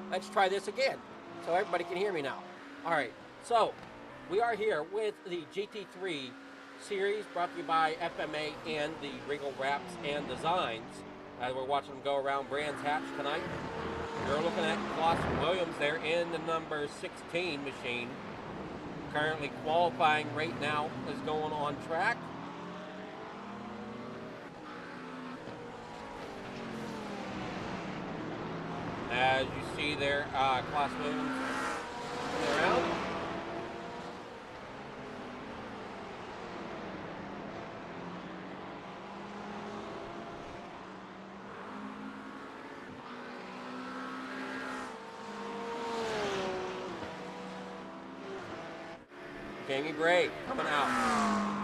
Let's try this again so everybody can hear me now. All right, so we are here with the GT3 series brought to you by FMA and the Regal Wrapz and Designs. As we're watching them go around Brands Hatch tonight. You're looking at Clausen Williams there in the number 16 machine. Currently qualifying right now is going on track. As you see there, Clausen Williams coming around. Jamie Bray coming out.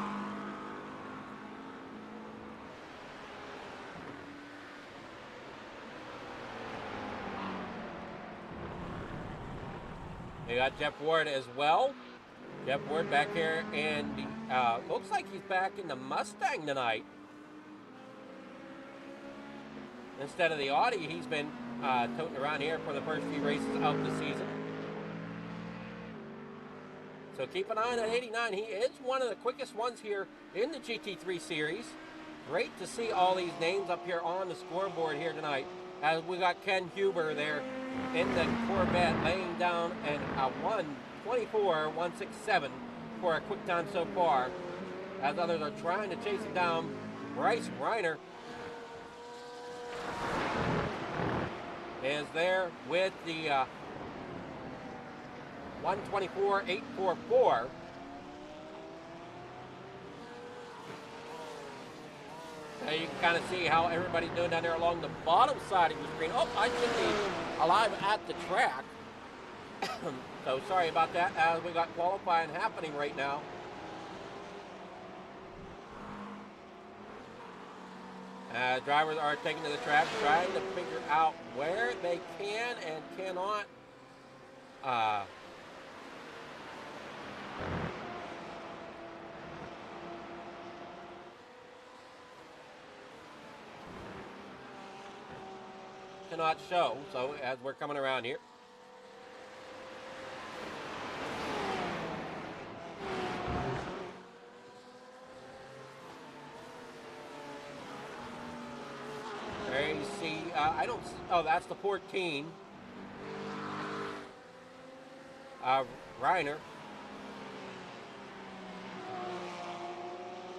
We got Jeff Ward as well. Jeff Ward back here, and looks like he's back in the Mustang tonight. Instead of the Audi, he's been toting around here for the first few races of the season. So keep an eye on that 89. He is one of the quickest ones here in the GT3 series. Great to see all these names up here on the scoreboard here tonight. As we got Ken Huber there in the Corvette laying down a 1:24.167 for a quick time so far. As others are trying to chase him down. Bryce Reiner is there with the 1:24.844. Now you can kind of see how everybody's doing down there along the bottom side of the screen. Oh, I should be alive at the track. So sorry about that, as we got qualifying happening right now. Drivers are taking to the track, trying to figure out where they can and cannot show. So as we're coming around here, there you see, I don't, oh, that's the 14. Reiner.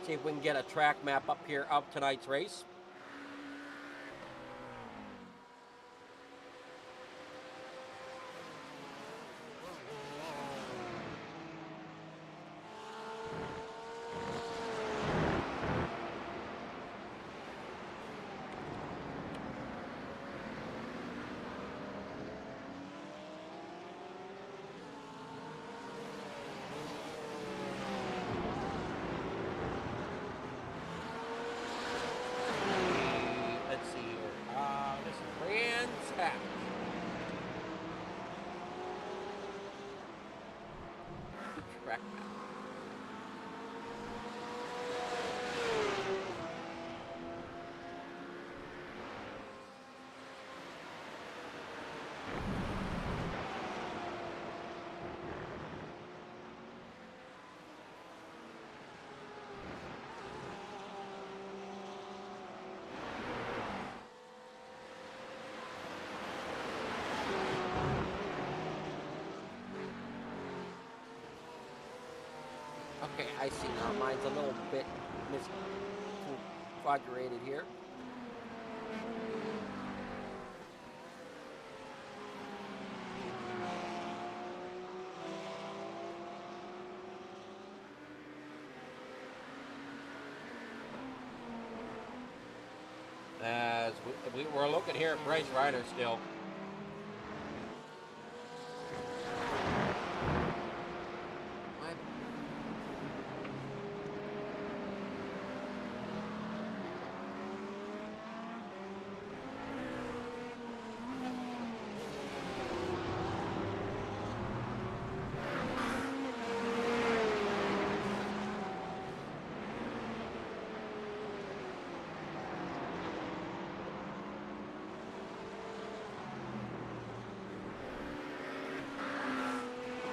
See if we can get a track map up here of tonight's race. Okay, I see now. Mine's a little bit misconfigurated here. As we're looking here at Bryce Reiner still.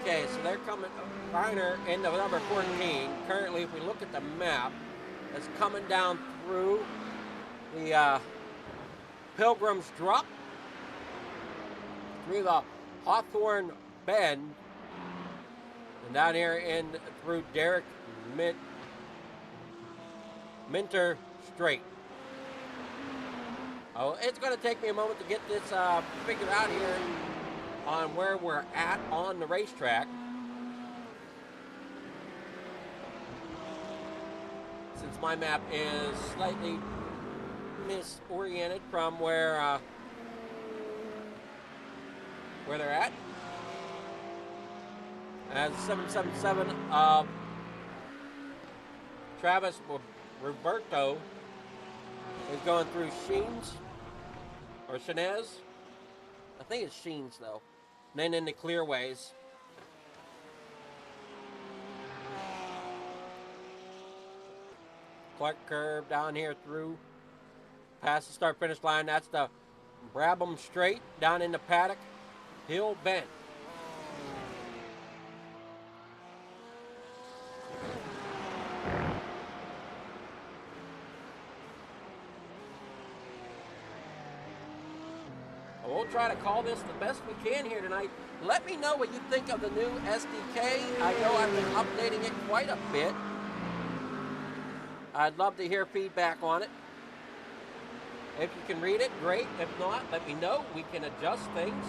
Okay, so they're coming, Reiner in the number 14. Currently, if we look at the map, it's coming down through the Pilgrim's Drop, through the Hawthorne Bend, and down here in through Derek Minter Strait. Oh, it's going to take me a moment to get this figured out here on where we're at on the racetrack. Since my map is slightly misoriented from where they're at. As 777 of Travis Roberto is going through Sheens or Shenez. I think it's Sheens though. And then in the clearways. Clark curve down here through past the start finish line. That's the Brabham Straight down in the paddock. Hill Bend. We'll try to call this the best we can here tonight. Let me know what you think of the new SDK. I know I've been updating it quite a bit. I'd love to hear feedback on it. If you can read it, great. If not, let me know. We can adjust things.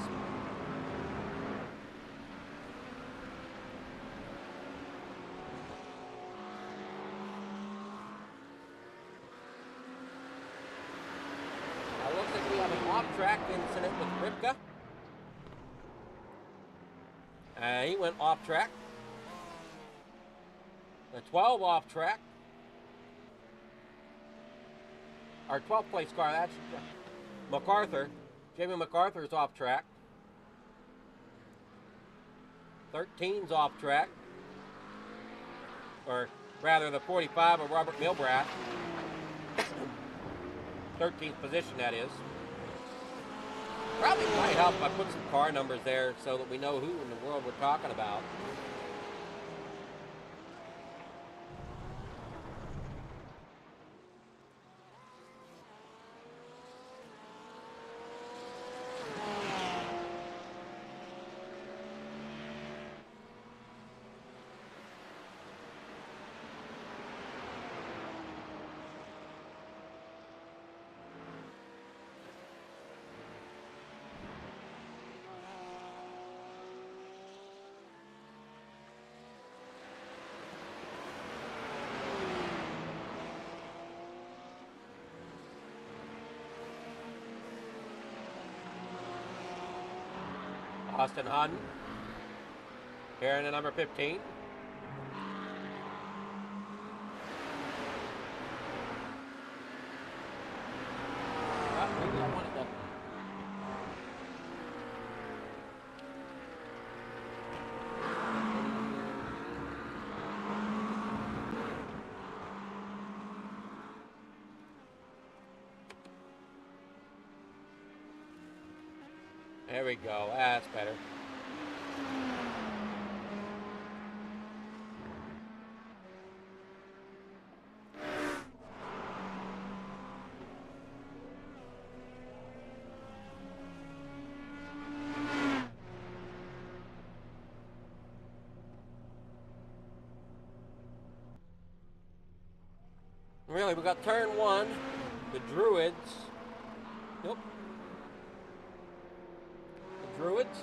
Looks like we have an off-track incident with Ripka. He went off-track. The 12 off-track. our 12th place car, that's MacArthur. Jamie MacArthur's off track. 13's off track. Or rather, the 45 of Robert Milbrath. 13th position, that is. Probably might help if I put some car numbers there so that we know who in the world we're talking about. Austin Hutton here in the number 15. Maybe I wanted to. There we go. That's better. Really, we got turn 1, the Druids. Nope. Druids,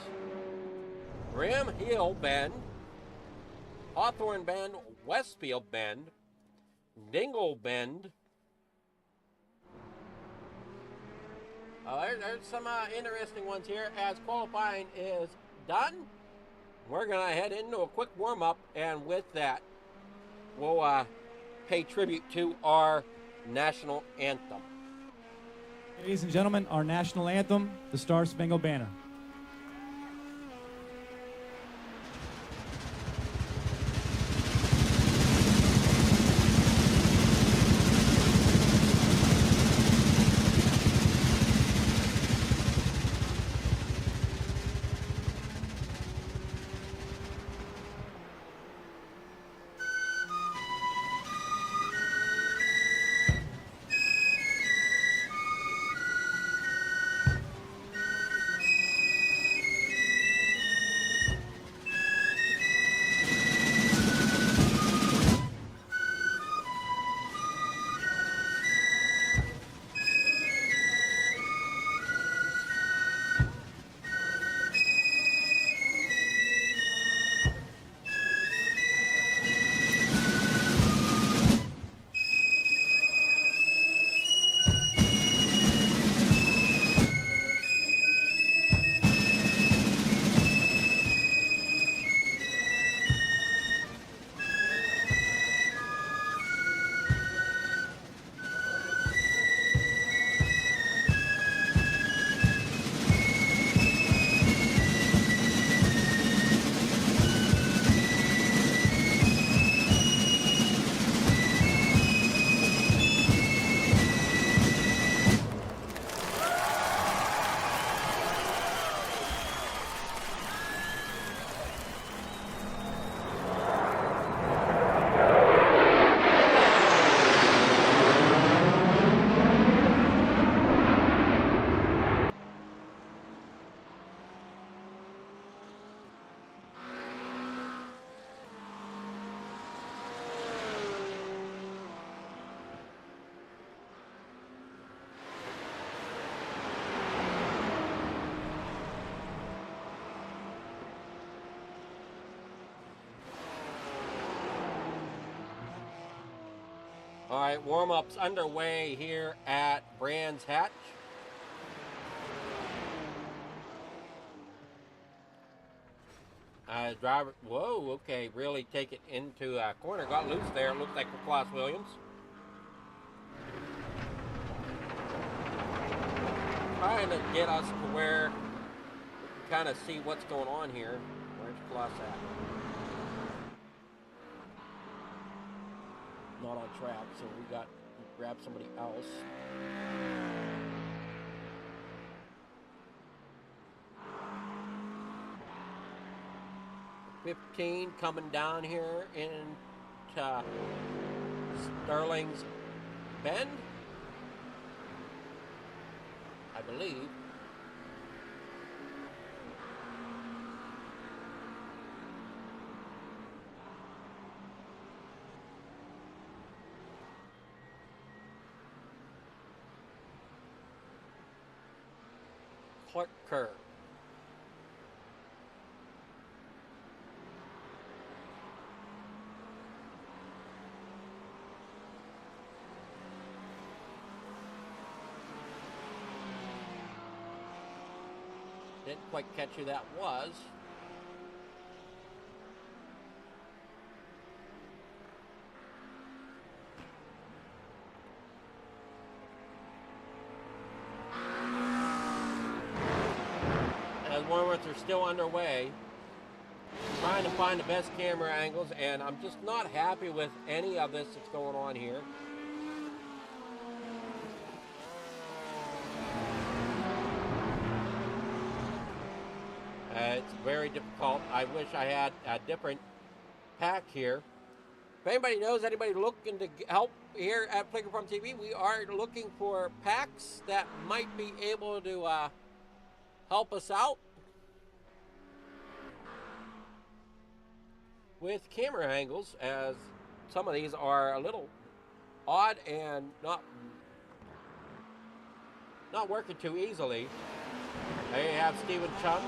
Ram Hill Bend, Hawthorne Bend, Westfield Bend, Dingle Bend. There's some interesting ones here as qualifying is done. We're going to head into a quick warm-up, and with that, we'll pay tribute to our national anthem. Ladies and gentlemen, our national anthem, the Star Spangled Banner. All right, warm-up's underway here at Brands Hatch. Driver, whoa, okay, really take it into a corner. Got loose there. Looks like for Klaus Williams. trying to get us to where we can kind of see what's going on here. Where's Plus at? Not on track, so we grab somebody else. $15 coming down here into Sterling's Bend, I believe. Clark Curve. Didn't quite catch who that was. As warm-ups are still underway, trying to find the best camera angles, and I'm just not happy with any of this that's going on here. It's very difficult. I wish I had a different pack here. If anybody knows anybody looking to help here at Flicker Farm TV, we are looking for packs that might be able to help us out with camera angles, as some of these are a little odd and not working too easily. There you have Stephen Chung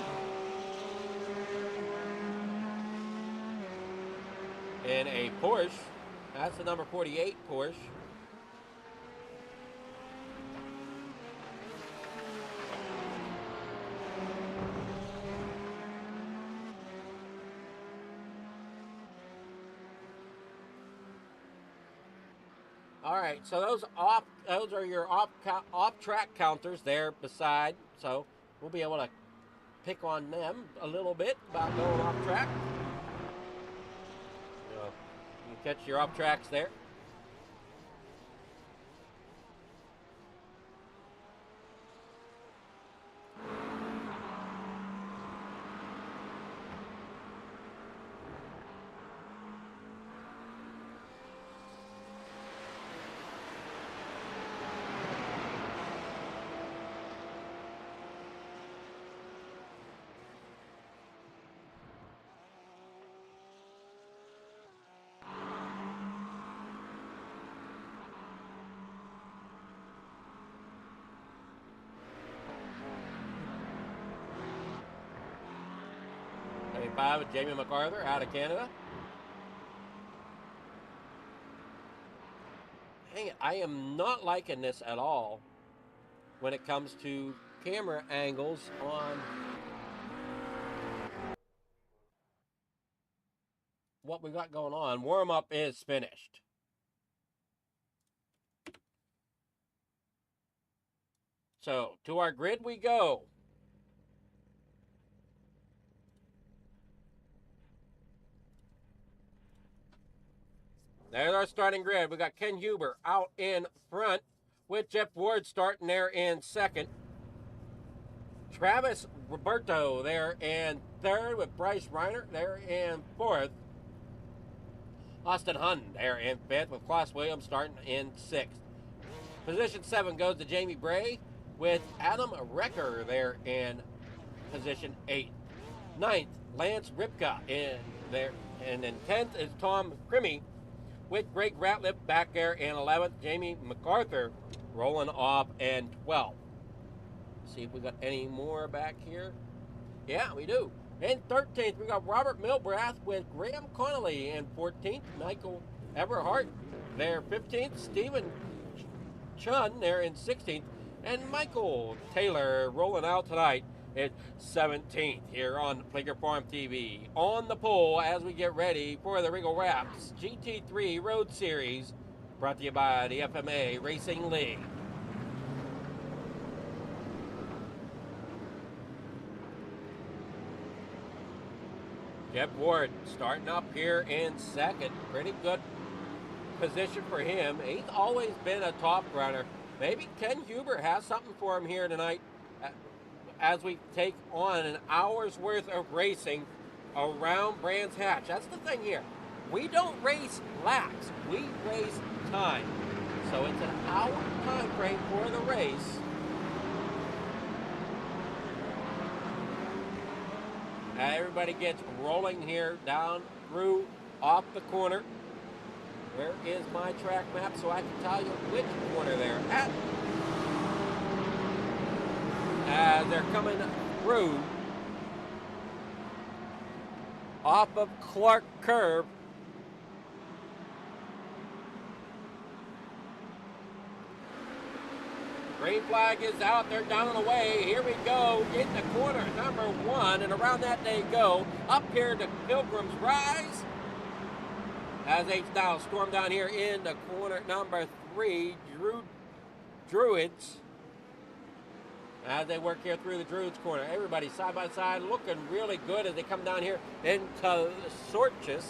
in a Porsche. That's the number 48 Porsche. All right, so those are your off track counters there beside, so we'll be able to pick on them a little bit about going off track. You can catch your off tracks there. With Jamie MacArthur out of Canada. Hang it, I am not liking this at all when it comes to camera angles on what we got going on. Warm-up is finished. So, to our grid we go. There's our starting grid. We got Ken Huber out in front with Jeff Ward starting there in second. Travis Roberto there in third with Bryce Reiner there in fourth. Austin Hunn there in fifth with Klaus Williams starting in sixth. Position 7 goes to Jamie Bray with Adam Recker there in position 8. 9th, Lance Ripka in there. And then 10th is Tom Crimmy with Greg Ratliff back there in 11th. Jamie MacArthur rolling off in 12th. See if we got any more back here. Yeah, we do. In 13th, we got Robert Milbrath with Graham Connolly in 14th. Michael Everhart there 15th. Stephen Chun there in 16th. And Michael Taylor rolling out tonight at 17th here on Flicker Farm TV. On the pole as we get ready for the Regal Wrapz GT3 Road Series, brought to you by the FMA Racing League. Jeff Ward starting up here in second. Pretty good position for him. He's always been a top runner. Maybe Ken Huber has something for him here tonight as we take on an hour's worth of racing around Brands Hatch. That's the thing here. We don't race laps. We race time. So it's an hour time frame for the race. Everybody gets rolling here down through off the corner. Where is my track map so I can tell you which corner they're at? As they're coming through off of Clark Curve. Green flag is out, they're down and away. Here we go, in the corner number 1, and around that they go. Up here to Pilgrim's Rise. As they now storm down here in the corner number 3, Druids. As they work here through the Druids corner. Everybody side by side looking really good as they come down here into Sorchus.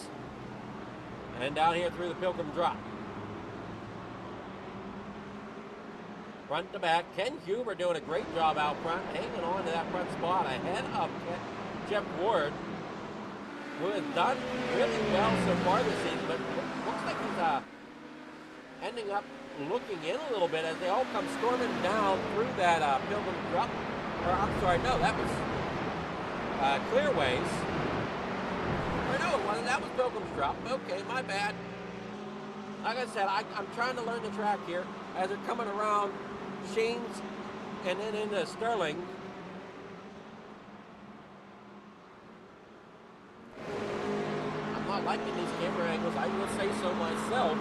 And down here through the Pilgrim Drop. Front to back, Ken Huber doing a great job out front, hanging on to that front spot ahead of Jeff Ward, who has done really well so far this season, but looks like he's ending up looking in a little bit as they all come storming down through that Pilgrim Drop. Or I'm sorry, no, that was Clearways. Or no, it wasn't. That was Pilgrim's Drop. Okay, my bad. Like I said, I'm trying to learn the track here as they're coming around Shane's and then into Sterling. I'm not liking these camera angles, I will say so myself,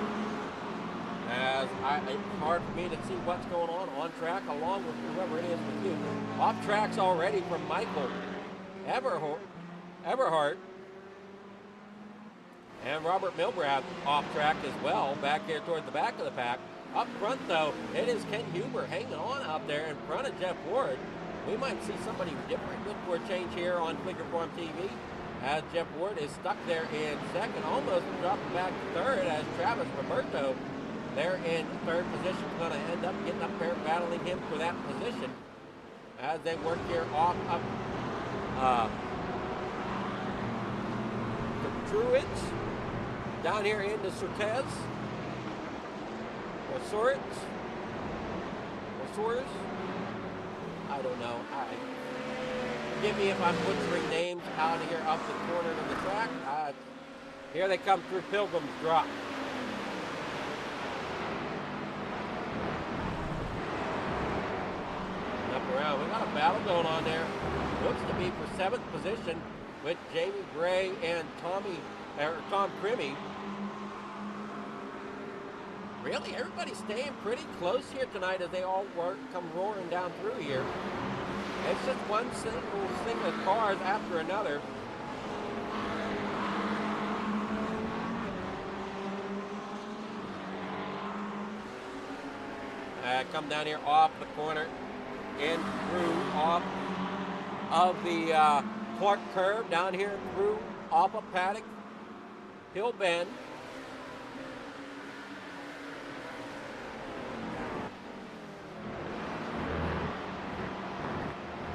as it's hard for me to see what's going on track along with whoever it is with you. Off tracks already from Michael Everhart. And Robert Milbrad off track as well, back here towards the back of the pack. Up front, though, it is Ken Huber hanging on out there in front of Jeff Ward. We might see somebody different good for a change here on Figure Farm TV, as Jeff Ward is stuck there in second, almost dropping back to third, as Travis Roberto there in third position is going to end up getting up there battling him for that position as they work here off up the Druids. Down here into Sortez, or Soritz, or Soares, I don't know. Forgive me if I'm butchering names out here up the corner of the track. Here they come through Pilgrim's Drop. Up around, we got a battle going on there. Looks to be for 7th position with Jamie Gray and Tom Crimmy. Really, everybody's staying pretty close here tonight as they all come roaring down through here. It's just one single cars after another. Come down here off the corner and through off of the Clark Curve, down here through off of Paddock Hill Bend.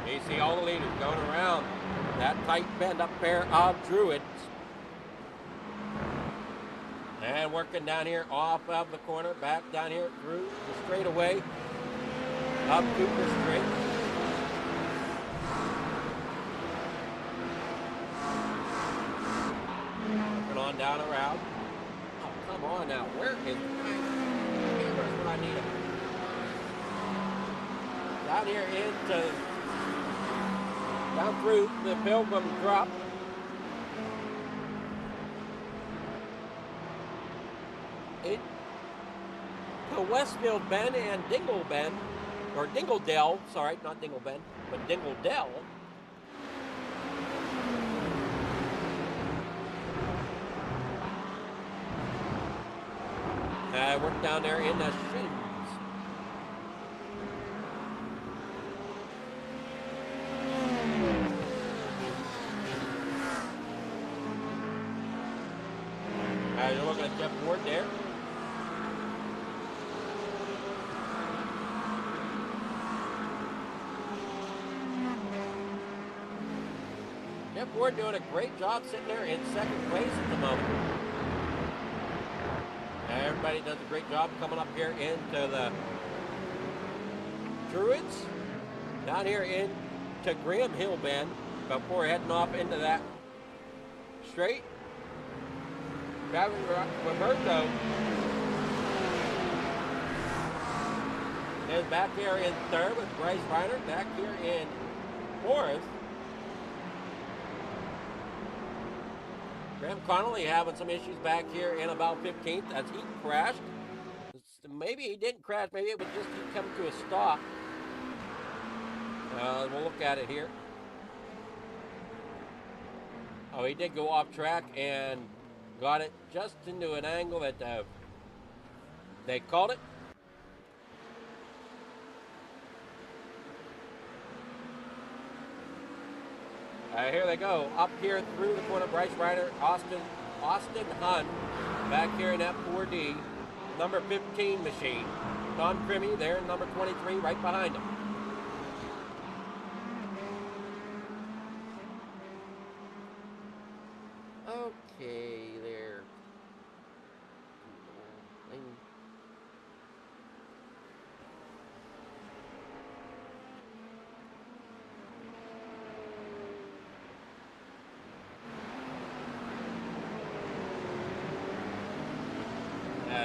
You see all the leaders going around that tight bend up there of Druids. And working down here off of the corner, back down here through the straightaway up Cooper Street. Working on down around. Oh, come on now. Where is my cameras when I need them? Down here into down through the Pilgrim Drop. To Westfield Bend and Dingle Bend, or Dingledale, sorry, not Dingle Bend, but Dingledale. I work down there in the Shins. Jeff Ward doing a great job sitting there in second place at the moment. Everybody does a great job coming up here into the Druids. Down here into Graham Hill Bend before heading off into that straight. Travis Roberto is back here in third with Bryce Reiner back here in fourth. Graham Connolly having some issues back here in about 15th as he crashed. Maybe he didn't crash, maybe it was just he come to a stop. We'll look at it here. Oh, he did go off track and got it just into an angle that they called it. Here they go. Up here through the corner, Bryce Reiner, Austin Hunt, back here in that 4D. Number 15 machine. Don Crimmy there in number 23 right behind him. Okay, there.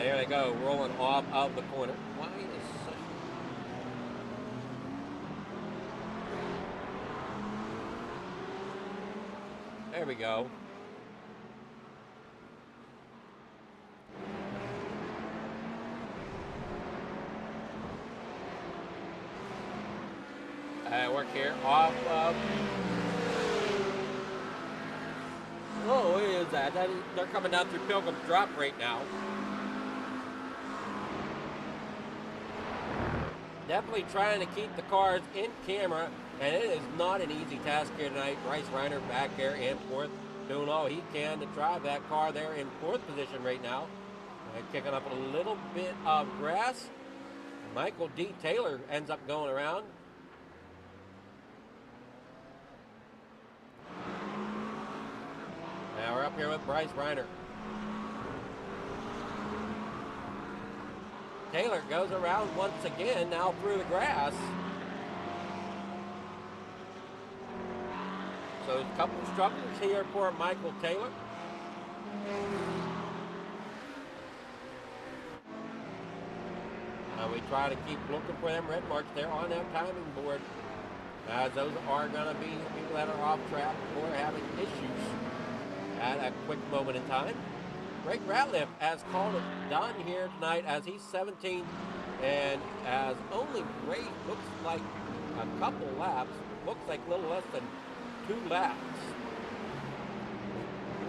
Here they go, rolling off of the corner. Why is such... There we go. Work here off of... Oh, what is that? They're coming down through Pilgrim's Drop right now. Definitely trying to keep the cars in camera, and it is not an easy task here tonight. Bryce Reiner back there in fourth, doing all he can to drive that car there in fourth position right now. And kicking up a little bit of grass. Michael D. Taylor ends up going around. Now we're up here with Bryce Reiner. Taylor goes around once again, now through the grass. So a couple of struggles here for Michael Taylor. We try to keep looking for them red marks there on that timing board, as those are going to be people that are off track or having issues at a quick moment in time. Greg Ratliff has called it done here tonight as he's 17th and as only Ray looks like a couple laps, looks like a little less than 2 laps.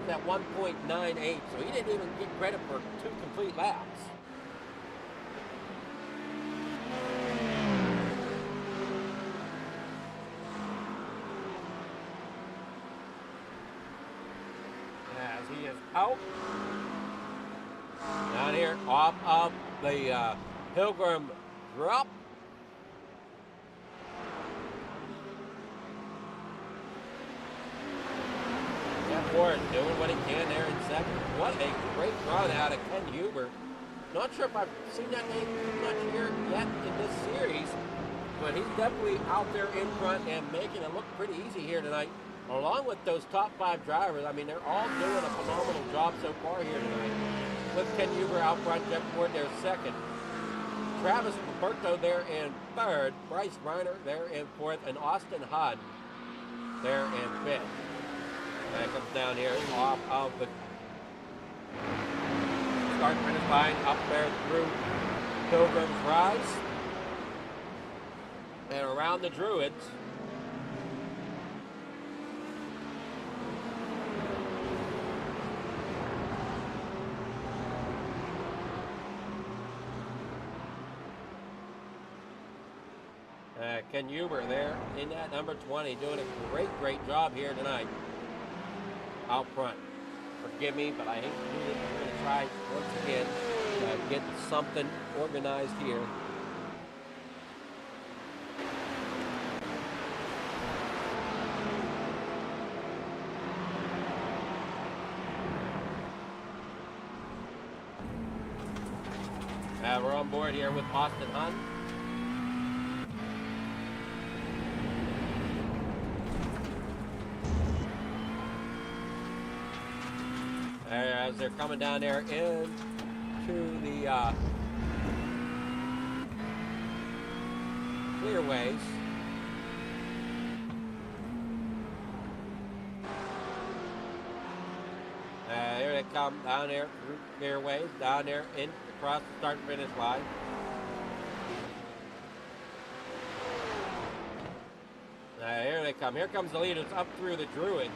He's at 1.98, so he didn't even get credit for 2 complete laps. As he is out. Down here off of the Pilgrim Drop. Jeff Ward doing what he can there in second. What a great run out of Ken Huber. Not sure if I've seen that name too much here yet in this series, but he's definitely out there in front and making it look pretty easy here tonight. Along with those top 5 drivers, I mean, they're all doing a phenomenal job so far here tonight. With Ken Huber out front, Jeff Ward there second. Travis Roberto there in third. Bryce Reiner there in fourth. And Austin Hunt there in fifth. And it comes down here off of the start finish line up there through Pilgrim's Rise. And around the Druids. Ken Huber there in that number 20 doing a great job here tonight out front. Forgive me, but I hate to do this. We're going to try once again to get something organized here. on board here with Austin Hunt. As they're coming down there into the clearways. Here they come down there through clearways, down there in across the start and finish line. Here they come. Here comes the leaders up through the Druids.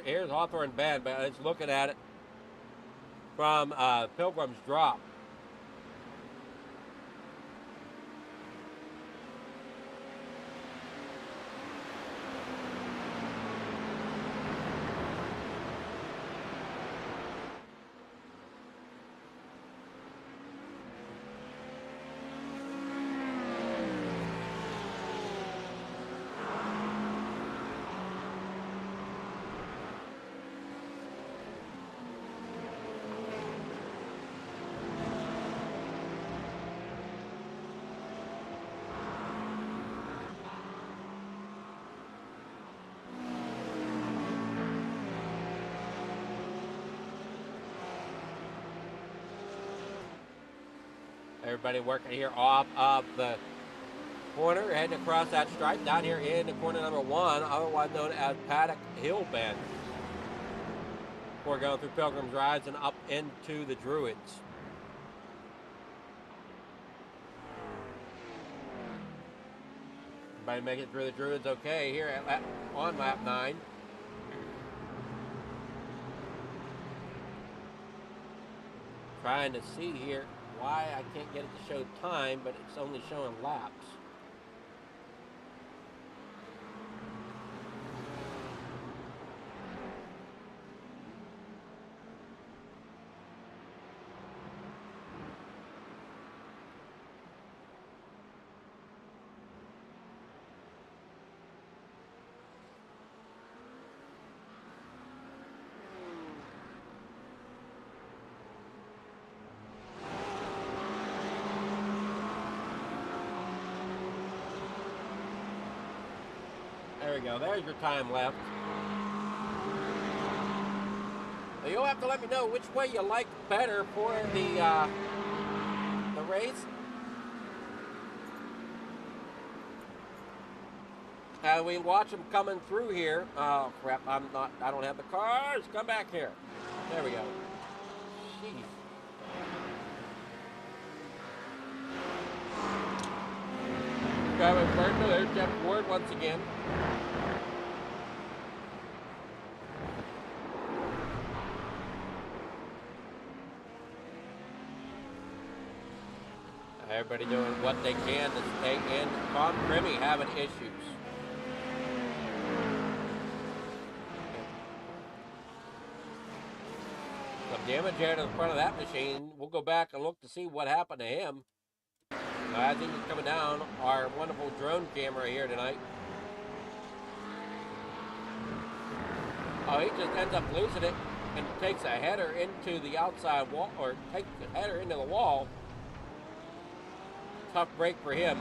Here's Hawthorne Bend, but it's looking at it from Pilgrim's Drop. Everybody working here off of the corner, heading across that stripe down here into corner number 1, otherwise known as Paddock Hill Bend. Before going through Pilgrim's Rise and up into the Druids. Everybody make it through the Druids okay here on lap 9. Trying to see here why I can't get it to show time, but it's only showing laps. There we go. There's your time left. So you'll have to let me know which way you like better for the race. We watch them coming through here. Oh crap! I don't have the cars. Come back here. There we go. Jeez. Driving first, there's Jeff Ward once again. Everybody doing what they can to stay in. Tom Crimmy having issues. Some damage here to the front of that machine. We'll go back and look to see what happened to him. As he was coming down, our wonderful drone camera here tonight. Oh, he just ends up losing it and takes a header into the outside wall, or takes a header into the wall. Tough break for him.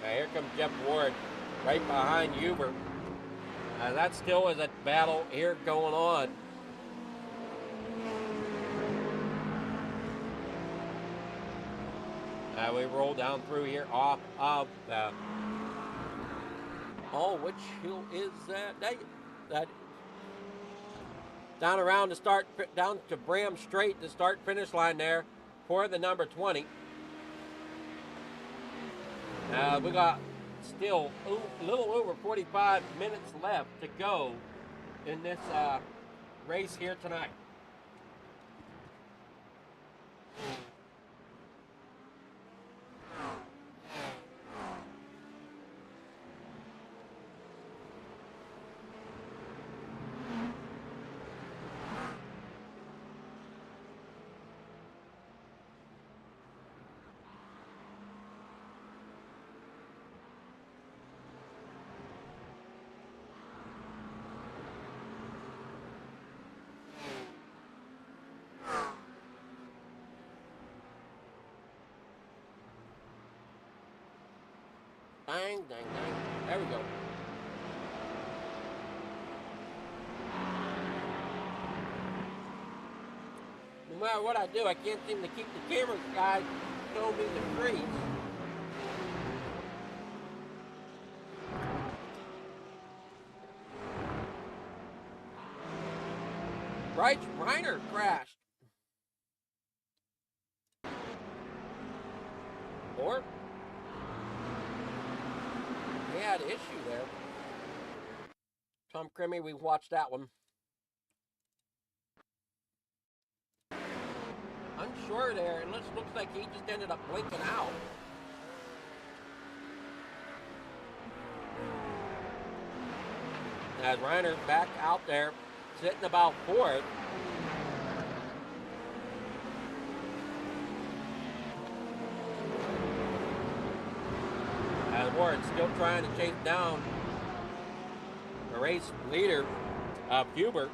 Here comes Jeff Ward right behind Huber. That still is a battle here going on. We roll down through here off of the... Oh, which hill is that? That down around to start, down to Bram Straight, the start finish line there for the number 20. We got still a little over 45 minutes left to go in this race here tonight. Dang, dang, dang. There we go. No matter what I do, I can't seem to keep the camera guy showing me the crease. Bryce Reiner crashed. Or he had an issue there. Tom Crimmy, we watched that one. Unsure there, and looks like he just ended up blinking out. As Reiner back out there, sitting about fourth. As Ward still trying to chase down the race leader, Hubert.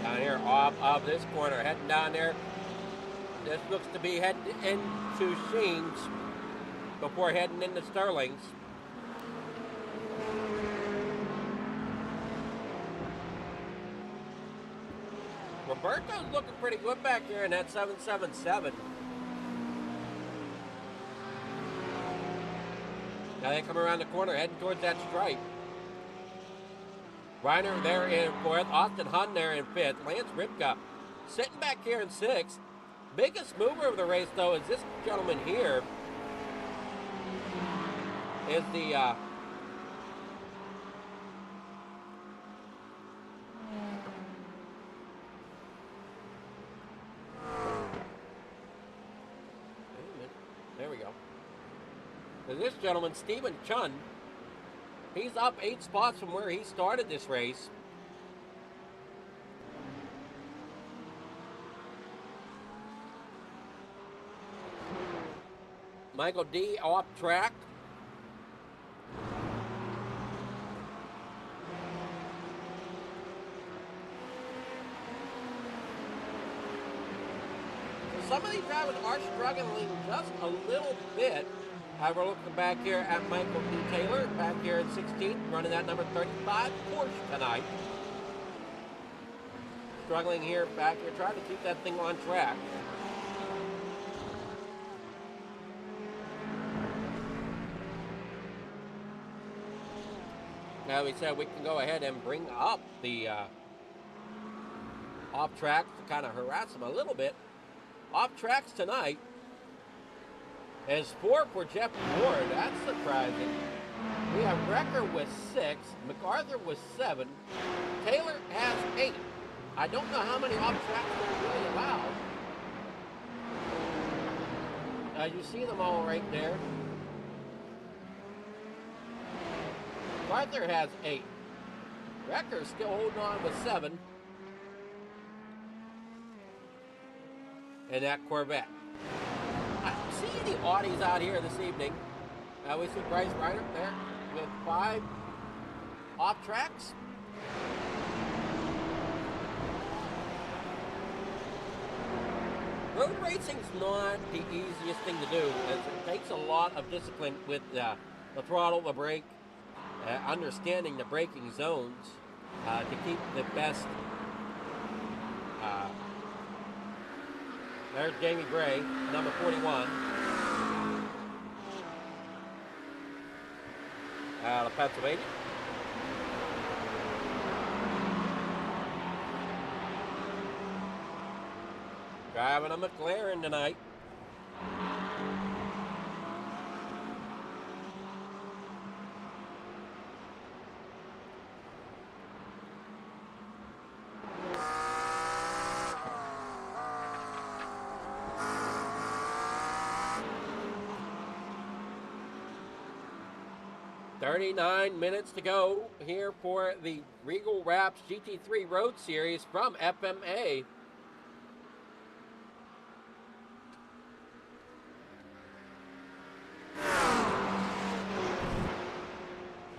Down here off of this corner, heading down there. This looks to be heading into Sheens before heading into Sterling's. Roberto's looking pretty good back here in that 777. Now they come around the corner, heading towards that stripe. Reiner there in fourth, Austin Hunn there in fifth, Lance Ripka sitting back here in sixth. Biggest mover of the race, though, is this gentleman here. Is the there we go. So this gentleman, Stephen Chun, he's up 8 spots from where he started this race. Michael D off track. So some of these drivers are struggling just a little bit. We're looking back here at Michael D. Taylor, back here in 16th, running that number 35 Porsche tonight. Struggling here, back here, trying to keep that thing on track. Now we said we can go ahead and bring up the off tracks to kind of harass them a little bit. Off tracks tonight is 4 for Jeff Ward. That's surprising. We have Wrecker with 6, MacArthur with 7, Taylor has 8. I don't know how many off tracks they're really allowed. You see them all right there. MacArthur has 8. Wrecker's still holding on with 7. And that Corvette. I don't see any Audis out here this evening. We see Bryce Reiner there with 5 off tracks. Road racing's not the easiest thing to do. It takes a lot of discipline with the throttle, the brake, understanding the braking zones to keep the best. There's Jamie Gray, number 41. Out of Pennsylvania. Driving a McLaren tonight. 39 minutes to go here for the Regal Wrapz GT3 Road Series from FMA.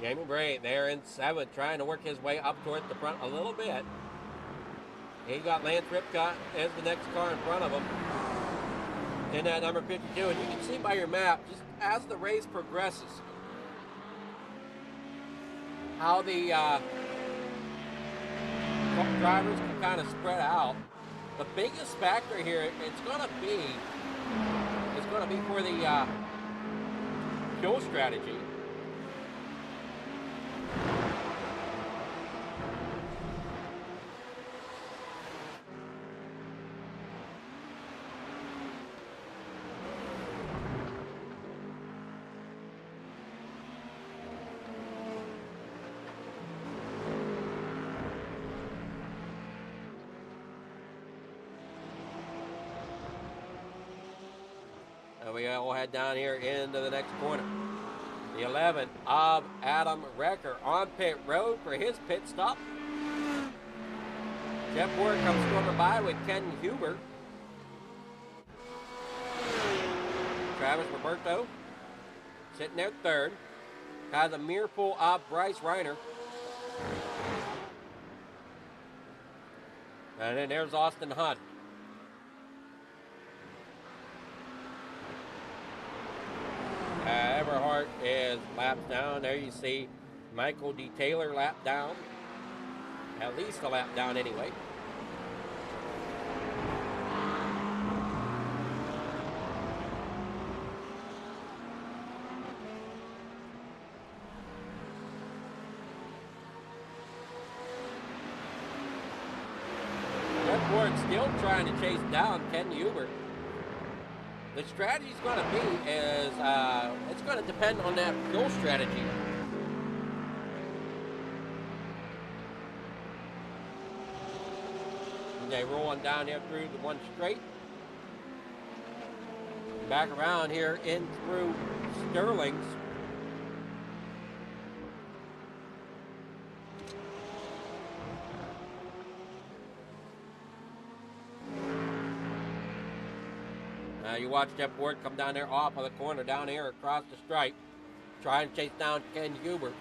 Jamie Bray there in 7th, trying to work his way up towards the front a little bit. He got Lance Ripcott as the next car in front of him in that number 52. And you can see by your map, just as the race progresses, how the drivers can kind of spread out. The biggest factor here, it's going to be for the fuel strategy. We all head down here into the next corner. The 11th of Adam Recker on pit road for his pit stop. Jeff Ward comes storming by with Ken Huber. Travis Roberto sitting there 3rd. Has a mirrorful of Bryce Reiner. And then there's Austin Hunt. Everhart is lapped down. There you see Michael D. Taylor lapped down. At least a lap down anyway. Jeff Ward still trying to chase down Ken Huber. The strategy is going to be is it's going to depend on that fuel strategy. Okay, rolling down here through the one straight. Back around here in through Sterling's. You watch Jeff Ward come down there off of the corner down here across the stripe, trying to chase down Ken Huber.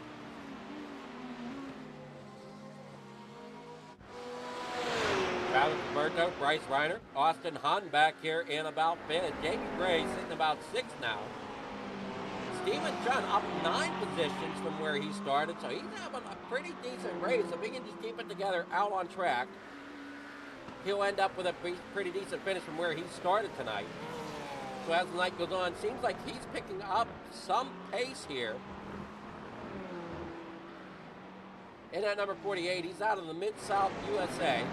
Travis Roberto, Bryce Reiner, Austin Hahn back here in about 5th. Jamie Gray sitting about 6th now. Steven Chun up 9 positions from where he started, so he's having a pretty decent race. If he can just keep it together out on track, he'll end up with a pretty decent finish from where he started tonight. So as the night goes on, seems like he's picking up some pace here. In that number 48, he's out of the Mid-South USA.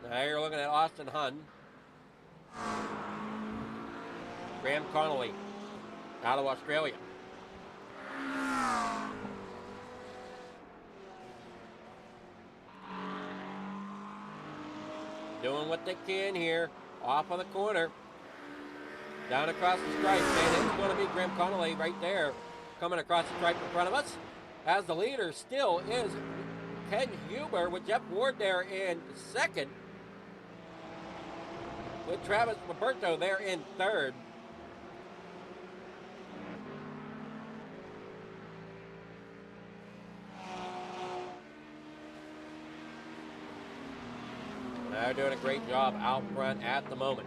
Now you're looking at Austin Hunn. Graham Connolly out of Australia. Doing what they can here, off of the corner, down across the stripe, and it's going to be Graham Connolly right there, coming across the stripe in front of us. As the leader still is Ken Huber with Jeff Ward there in 2nd, with Travis Roberto there in 3rd. They're doing a great job out front at the moment.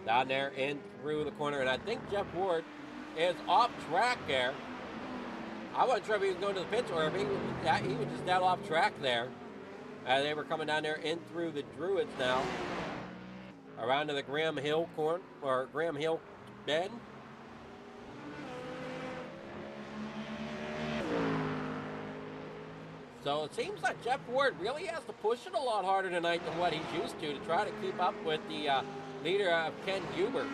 Down there in through the corner, and I think Jeff Ward is off track there. I wasn't sure if he was going to the pits or if he was just out off track there. They were coming down there in through the Druids now. Around to the Graham Hill corner, or Graham Hill bend. So it seems like Jeff Ward really has to push it a lot harder tonight than what he's used to try to keep up with the leader of Ken Huber.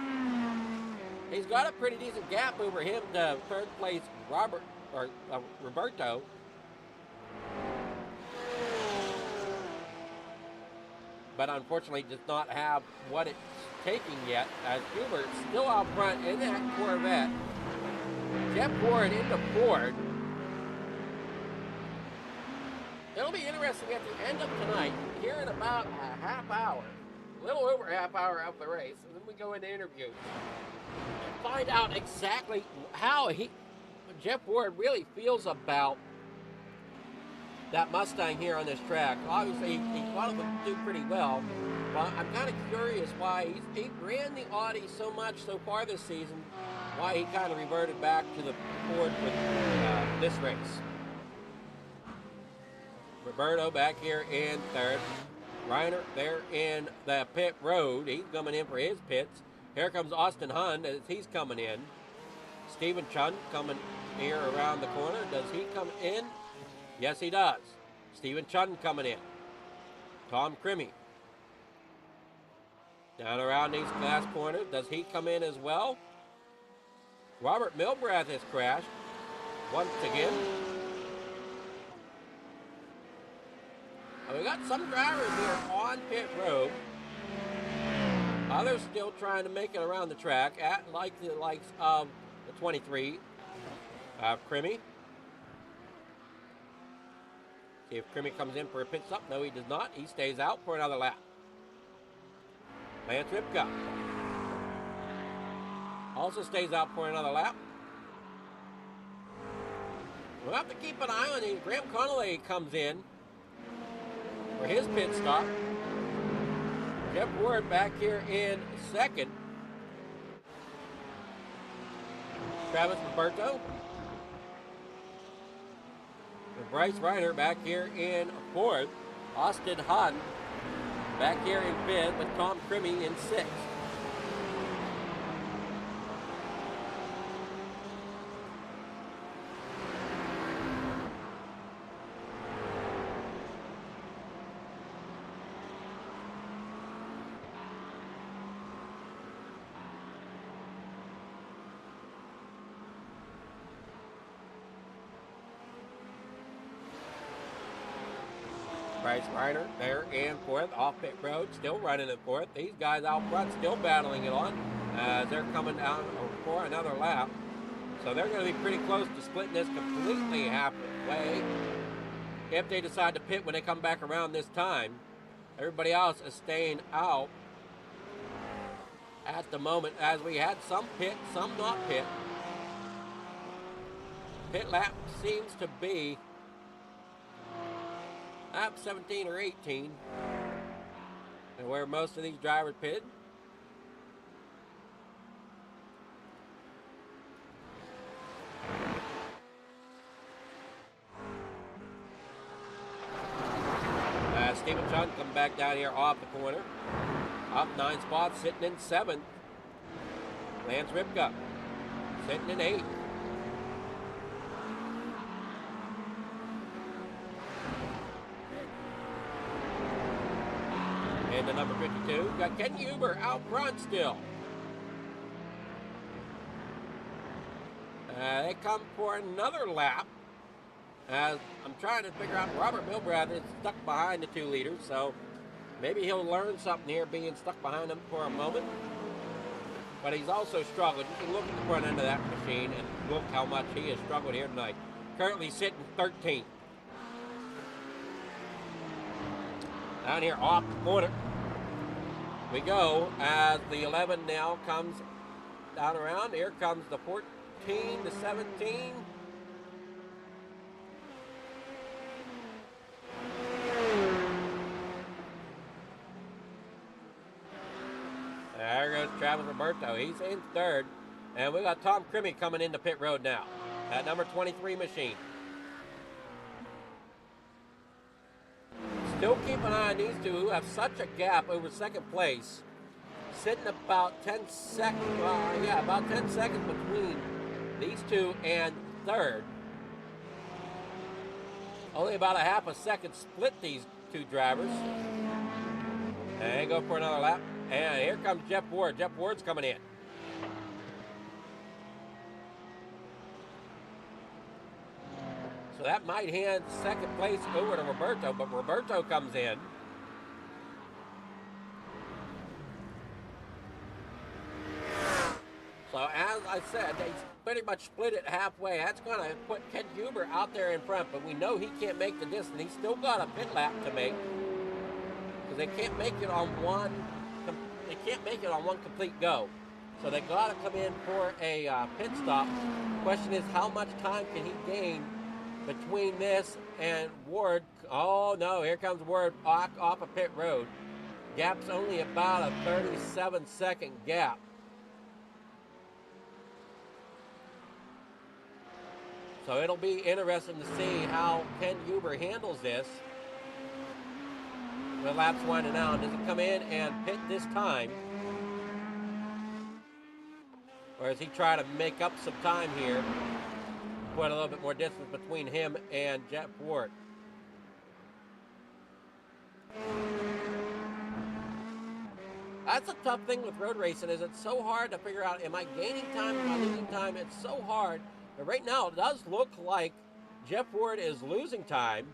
He's got a pretty decent gap over him to 3rd place Roberto. but unfortunately does not have what it's taking yet, as Hubert's still out front in that Corvette. Jeff Ward into Ford. It'll be interesting at the end of tonight, here in about a half hour, a little over a half hour of the race, and then we go into interviews and find out exactly how Jeff Ward really feels about that Mustang here on this track. Obviously, he thought it would do pretty well, but I'm kind of curious why he ran the Audi so much so far this season, why he kind of reverted back to the Ford for this race. Roberto back here in third. Reiner there in the pit road. He's coming in for his pits. Here comes Austin Hunt as he's coming in. Stephen Chun coming here around the corner. Does he come in? Yes, he does. Stephen Chun coming in. Tom Crimmy. Down around these glass corners. Does he come in as well? Robert Milbrath has crashed once again. We got some drivers here on pit road. Others still trying to make it around the track, like the likes of the 23, Crimmy. See if Crimmy comes in for a pit stop. No, he does not. He stays out for another lap. Lance Ripka also stays out for another lap. We'll have to keep an eye on him. Graham Connolly comes in for his pit stop. Jeff Ward back here in second. Travis Roberto. And Bryce Reiner back here in fourth. Austin Hunt back here in fifth with Tom Crimmy in sixth. Bryce Reiner there in fourth, off pit road, still running in fourth. These guys out front still battling it on as they're coming down for another lap. So they're going to be pretty close to splitting this completely halfway if they decide to pit when they come back around this time. Everybody else is staying out at the moment, as we had some pit, some not pit. Pit lap seems to be lap 17 or 18, and where most of these drivers pit. Stephen Chun come back down here off the corner, up 9 spots, sitting in 7th. Lance Ripka sitting in 8th. And the number 52, got Ken Huber out front still. They come for another lap. As I'm trying to figure out, Robert Milbrath is stuck behind the 2 leaders, so maybe he'll learn something here being stuck behind them for a moment. But he's also struggled. You can look at the front end of that machine and look how much he has struggled here tonight. Currently sitting 13th. Down here off the corner we go as the 11 now comes down around. Here comes the 14 to 17. There goes Travis Roberto. He's in 3rd. And we got Tom Crimmy coming into pit road now. That number 23 machine. Still keep an eye on these two who have such a gap over 2nd place. Sitting about 10 seconds, about 10 seconds between these two and 3rd. Only about a half a second split these 2 drivers. And they go for another lap. And here comes Jeff Ward. Jeff Ward's coming in. So that might hand 2nd place over to Roberto, but Roberto comes in. So as I said, they pretty much split it halfway. That's going to put Ken Huber out there in front, but we know he can't make the distance. He's still got a pit lap to make because they can't make it on one. They can't make it on one complete go. So they got to come in for a pit stop. Question is, how much time can he gain between this and Ward? Oh no, here comes Ward off a pit road. Gap's only about a 37-second gap. So it'll be interesting to see how Ken Huber handles this. The lap's winding down. Does he come in and pit this time? Or does he try to make up some time here? Put a little bit more distance between him and Jeff Ward. That's a tough thing with road racing, is it's so hard to figure out, am I gaining time, am I losing time? It's so hard. But right now, it does look like Jeff Ward is losing time.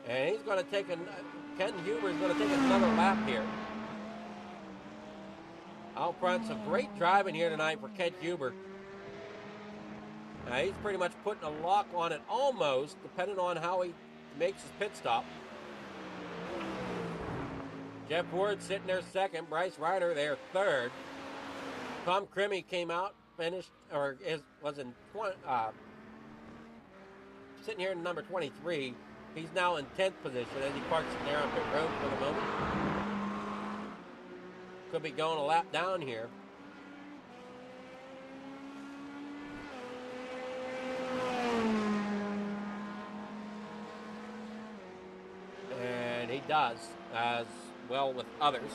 And he's going to take Ken Huber is going to take another lap here. Out front, some great driving here tonight for Ken Huber. He's pretty much putting a lock on it almost, depending on how he makes his pit stop. Jeff Ward sitting there second. Bryce Ryder there third. Tom Crimmy came out, finished, or was in sitting here in number 23. He's now in 10th position as he parks it there on pit road for the moment. Could be going a lap down here. And he does, as well with others.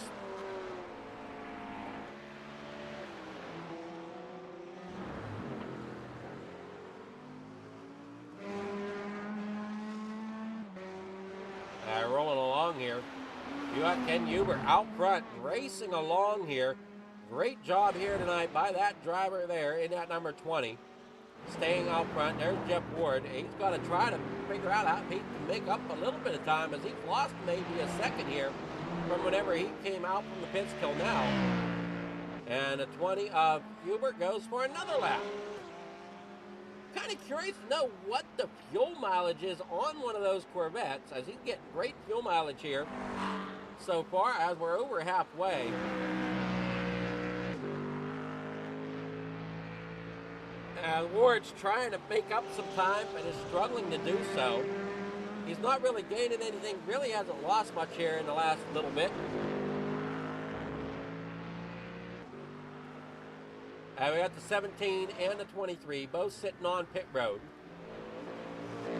Rolling along here. You got Ken Huber out front, racing along here. Great job here tonight by that driver there in that number 20. Staying out front. There's Jeff Ward. He's got to try to figure out how he can make up a little bit of time, as he's lost maybe a second here from whenever he came out from the pits till now. And the 20 of Huber goes for another lap. Kind of curious to know what the fuel mileage is on one of those Corvettes, as he's getting great fuel mileage here so far, as we're over halfway. Ward's trying to make up some time and is struggling to do so. He's not really gaining anything, really hasn't lost much here in the last little bit. We got the 17 and the 23, both sitting on pit road.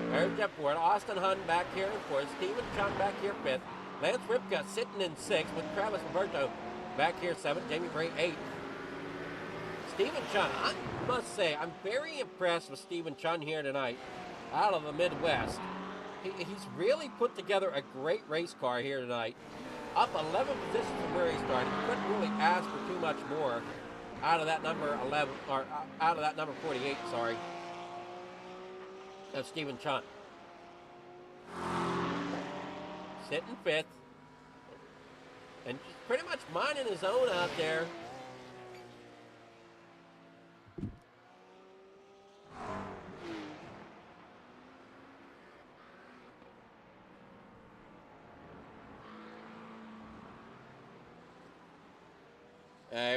There's Jeff Ward. Austin Hunn back here in fourth. Stephen Chun back here fifth. Lance Ripka sitting in sixth, with Travis Roberto back here seventh. Jamie Bray eighth. Stephen Chun, I must say, I'm very impressed with Stephen Chun here tonight out of the Midwest. He's really put together a great race car here tonight. Up 11 positions from where he started. You couldn't really ask for too much more out of that number 11, or out of that number 48, sorry, of Stephen Chun. Sitting fifth, and just pretty much minding his own out there.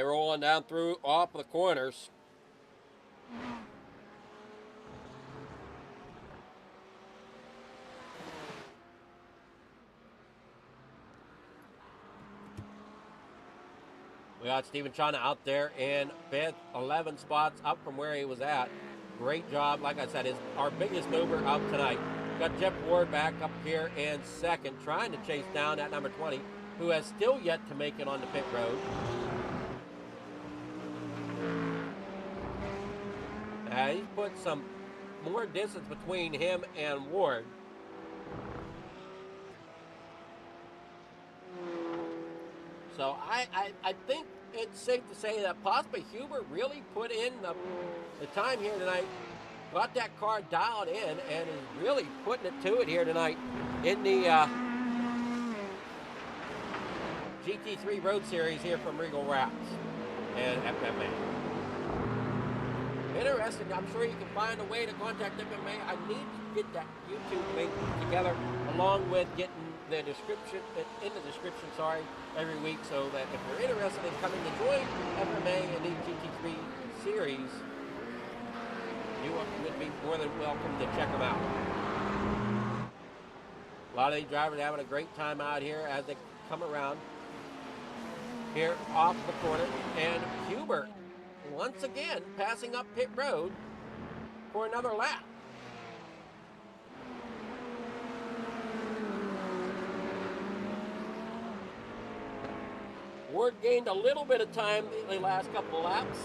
Rolling down through off the corners. We got Stephen Chun out there in fifth, 11 spots up from where he was at. Great job. Like I said, is our biggest mover up tonight. Got Jeff Ward back up here in second, trying to chase down that number 20, who has still yet to make it on the pit road. He's put some more distance between him and Ward. So I think it's safe to say that possibly Huber really put in the time here tonight, got that car dialed in, and is really putting it to it here tonight in the GT3 Road Series here from Regal Wrapz and FMA. Interesting. I'm sure you can find a way to contact FMA. I need to get that YouTube link together along with getting the description in the description, every week, so that if you're interested in coming to join FMA and the GT3 series, you would be more than welcome to check them out. A lot of these drivers are having a great time out here as they come around here off the corner, and Hubert once again passing up pit road for another lap. Ward gained a little bit of time the last couple of laps.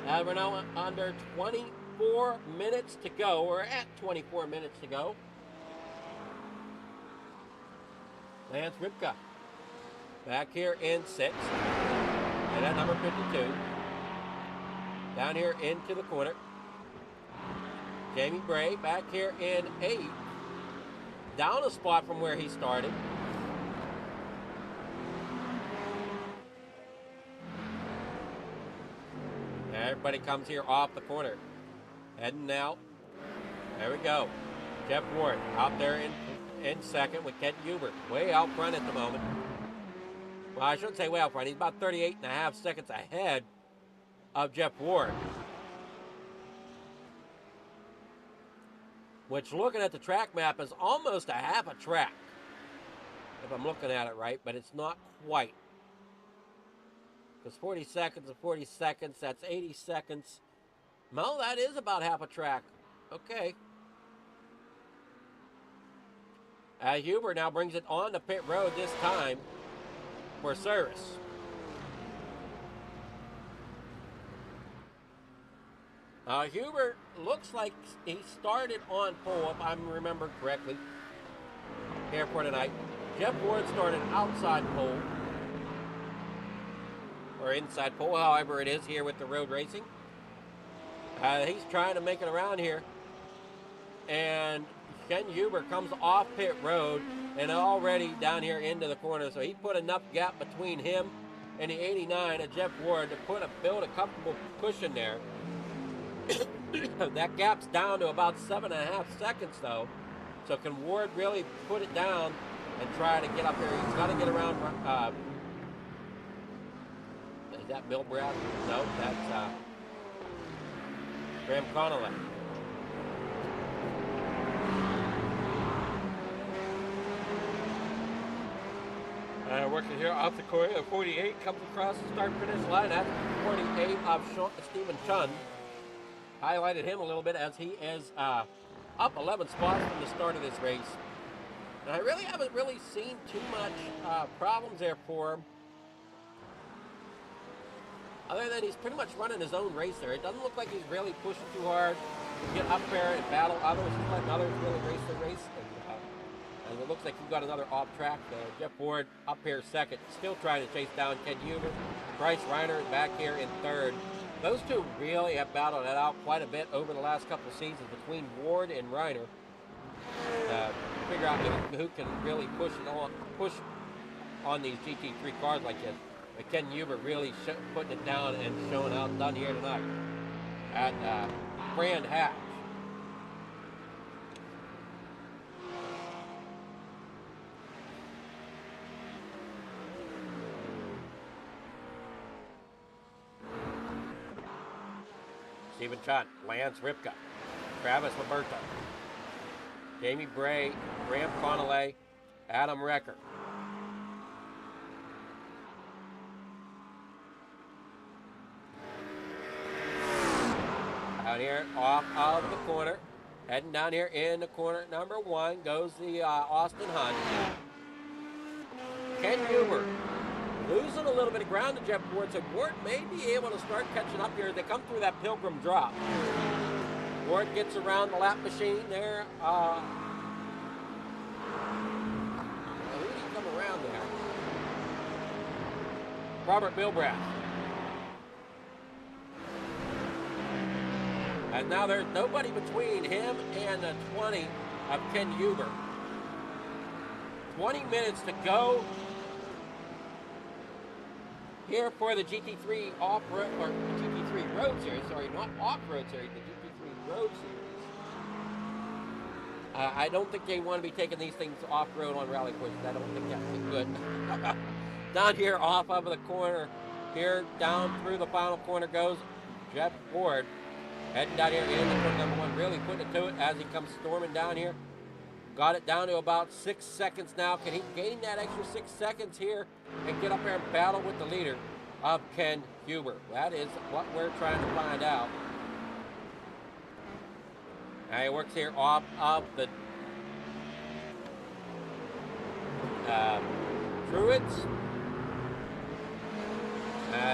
We're now under 24 minutes to go. We're at 24 minutes to go. Lance Ripka back here in 6th. And at number 52. Down here into the corner. Jamie Bray back here in 8th. Down a spot from where he started. Everybody comes here off the corner. Heading out. There we go. Jeff Ward out there in 2nd with Ken Hubert. Way out front at the moment. Well, I shouldn't say way out front. He's about 38.5 seconds ahead of Jeff Ward. Which, looking at the track map, is almost a half a track. If I'm looking at it right, but it's not quite. Because 40 seconds and 40 seconds, that's 80 seconds. No, that is about half a track. Okay. Hubert now brings it on the pit road this time for service. Hubert looks like he started on pole, if I remember correctly, here for tonight. Jeff Ward started outside pole. Or inside pole, however it is here with the road racing. He's trying to make it around here. And Ken Hubert comes off pit road and already down here into the corner. So he put enough gap between him and the 89 of Jeff Ward to build a comfortable cushion there. That gap's down to about 7.5 seconds though. So can Ward really put it down and try to get up here? He's got to get around. Is that Bill Brown? No, that's Graham Connolly. Working here off the corner, 48 comes across the start-finish line. That's 48 of Stephen Chun. Highlighted him a little bit as he is up 11 spots from the start of this race. And I really haven't seen too much problems there for him. Other than he's pretty much running his own race there. It doesn't look like he's really pushing too hard to get up there and battle others. He's letting others really race the race. And it looks like you've got another off track. Jeff Ward up here 2nd, still trying to chase down Ken Hubert. Bryce Reiner back here in 3rd. Those two really have battled it out quite a bit over the last couple of seasons between Ward and Reiner. Figure out who can really push on these GT3 cars like this. But Ken Hubert really putting it down and showing out done here tonight at Brand Hatch. Stephen Chun, Lance Ripka, Travis Roberto, Jamie Bray, Graham Connolly, Adam Recker. Out here off of the corner, heading down here in the corner number 1 goes the Austin Hunt. Ken Hubert losing a little bit of ground to Jeff Ward, so Ward may be able to start catching up here as they come through that Pilgrim drop. Ward gets around the lap machine there. Who did he come around there? Robert Bilbrath. And now there's nobody between him and the 20 of Ken Hubert. 20 minutes to go here for the GT3 off-road, or GT3 Road Series, sorry, not off-road series, the GT3 Road Series. I don't think they want to be taking these things off-road on rally courses. I don't think that's good. Down here off of the corner, here down through the final corner goes Jeff Ward. Heading down here into turn number 1, really putting it to it as he comes storming down here. Got it down to about 6 seconds now. Can he gain that extra 6 seconds here and get up there and battle with the leader of Ken Huber? That is what we're trying to find out. Now he works here off of the Druids.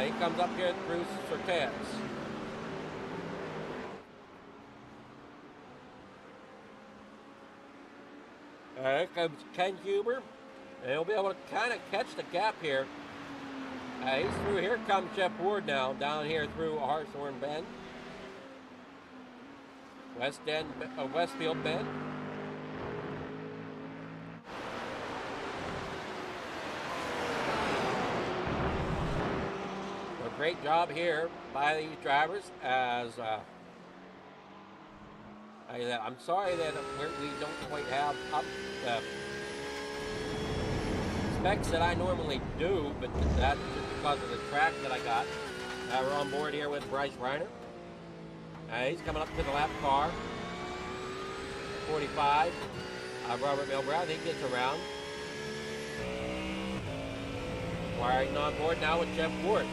He comes up here through Certez. Here comes Ken Huber. And he'll be able to kind of catch the gap here. He's through. Here comes Jeff Ward now, down here through Hartshorn Bend. Westfield Bend. A great job here by these drivers as I'm sorry that we don't quite have up the specs that I normally do, but that's just because of the track that I got. We're on board here with Bryce Reiner. He's coming up to the lap car. 45. Robert Milbrow, he gets around. Wiring on board now with Jeff Ward.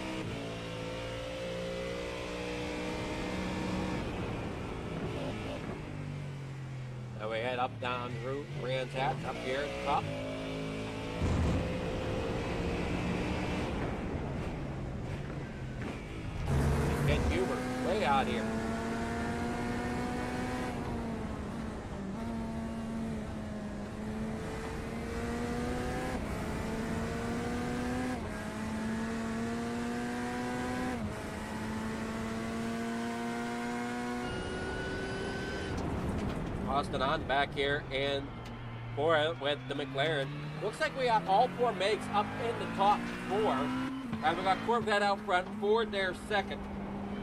Now we head up down through Brands Hatch up here at the top. Ken Huber way out here. Austin on back here and for it with the McLaren. Looks like we got all 4 makes up in the top 4. And we got Corvette out front, Ford there second.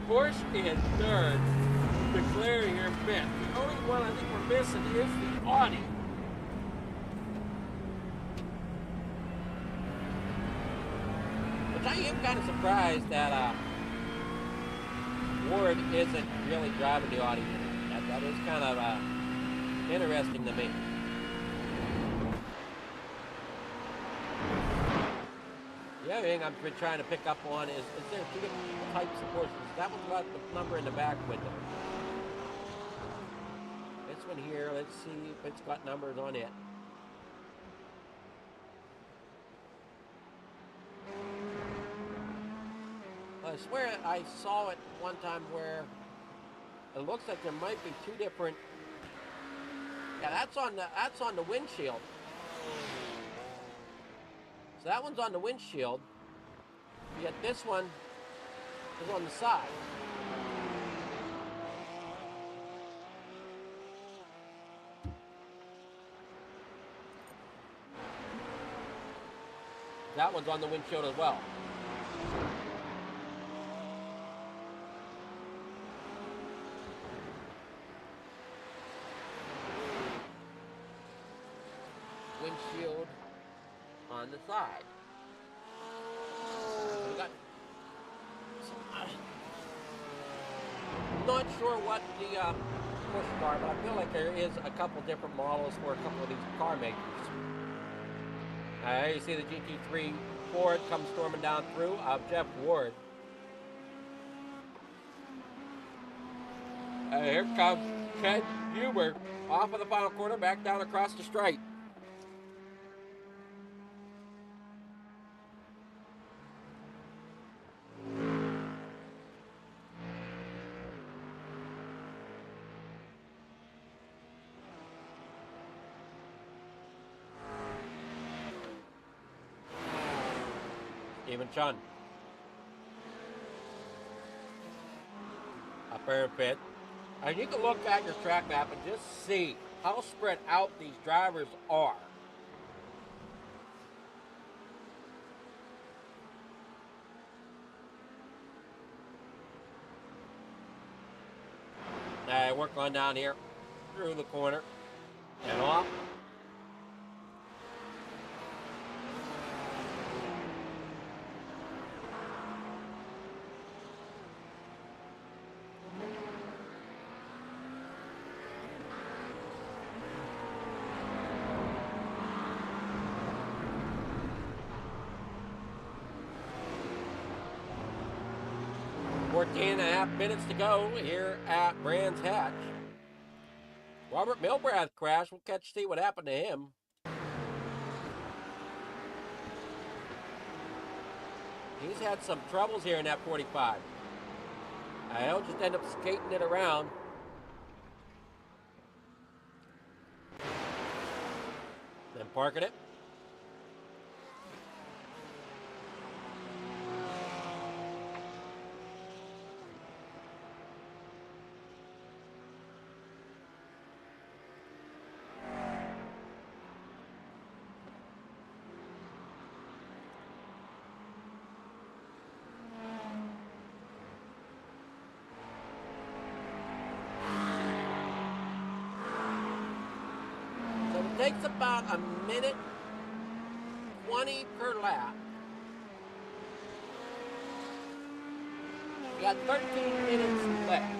Porsche is third. McLaren here fifth. The only one I think we're missing is the Audi. Which I am kind of surprised that Ward isn't really driving the Audi. That is kind of interesting to me. The other thing I've been trying to pick up on is there 2 different types of horses. That one's got the number in the back window. This one here, let's see if it's got numbers on it. I swear I saw it one time where it looks like there might be 2 different. Yeah, that's on the windshield. So that one's on the windshield. Yet this one is on the side. That one's on the windshield as well. Windshield on the side. I'm not sure what the pushes are, but I feel like there is a couple different models for a couple of these car makers. You see the GT3 Ford comes storming down through. Jeff Ward. Here comes Ken Huber off of the final corner, back down across the straight. Stephen Chun. Up there in pit. And you can look at your track map and just see how spread out these drivers are. Work on down here through the corner and off. And a half minutes to go here at Brands Hatch. Robert Milbrath crashed. We'll see what happened to him. He's had some troubles here in that 45. He'll just end up skating it around. Then parking it. Takes about a minute 20 per lap. We got 13 minutes left.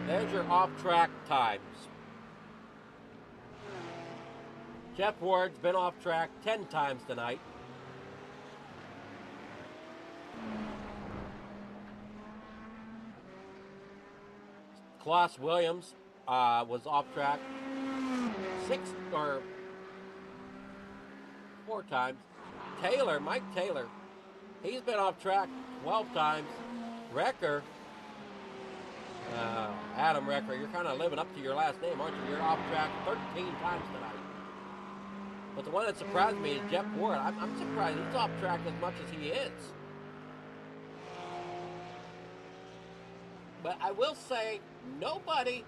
There's your off-track times. Jeff Ward's been off track 10 times tonight. Klaus Williams was off track 6 or 4 times. Mike Taylor, he's been off track 12 times. Recker, Adam Recker, you're kind of living up to your last name, aren't you? You're off track 13 times tonight. But the one that surprised me is Jeff Ward. I'm surprised he's off track as much as he is. But I will say, nobody,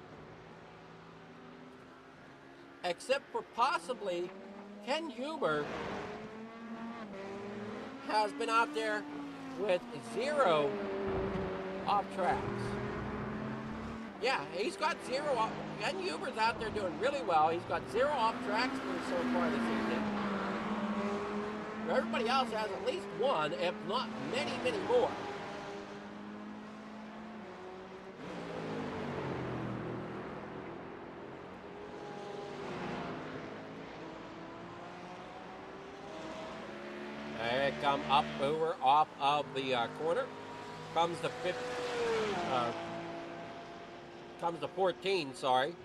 except for possibly Ken Huber, has been out there with 0 off tracks. Yeah, he's got 0 off. Ken Huber's out there doing really well. He's got 0 off tracks so far this evening. Everybody else has at least 1, if not many, many more. They come up over off of the corner. Comes the 14, sorry.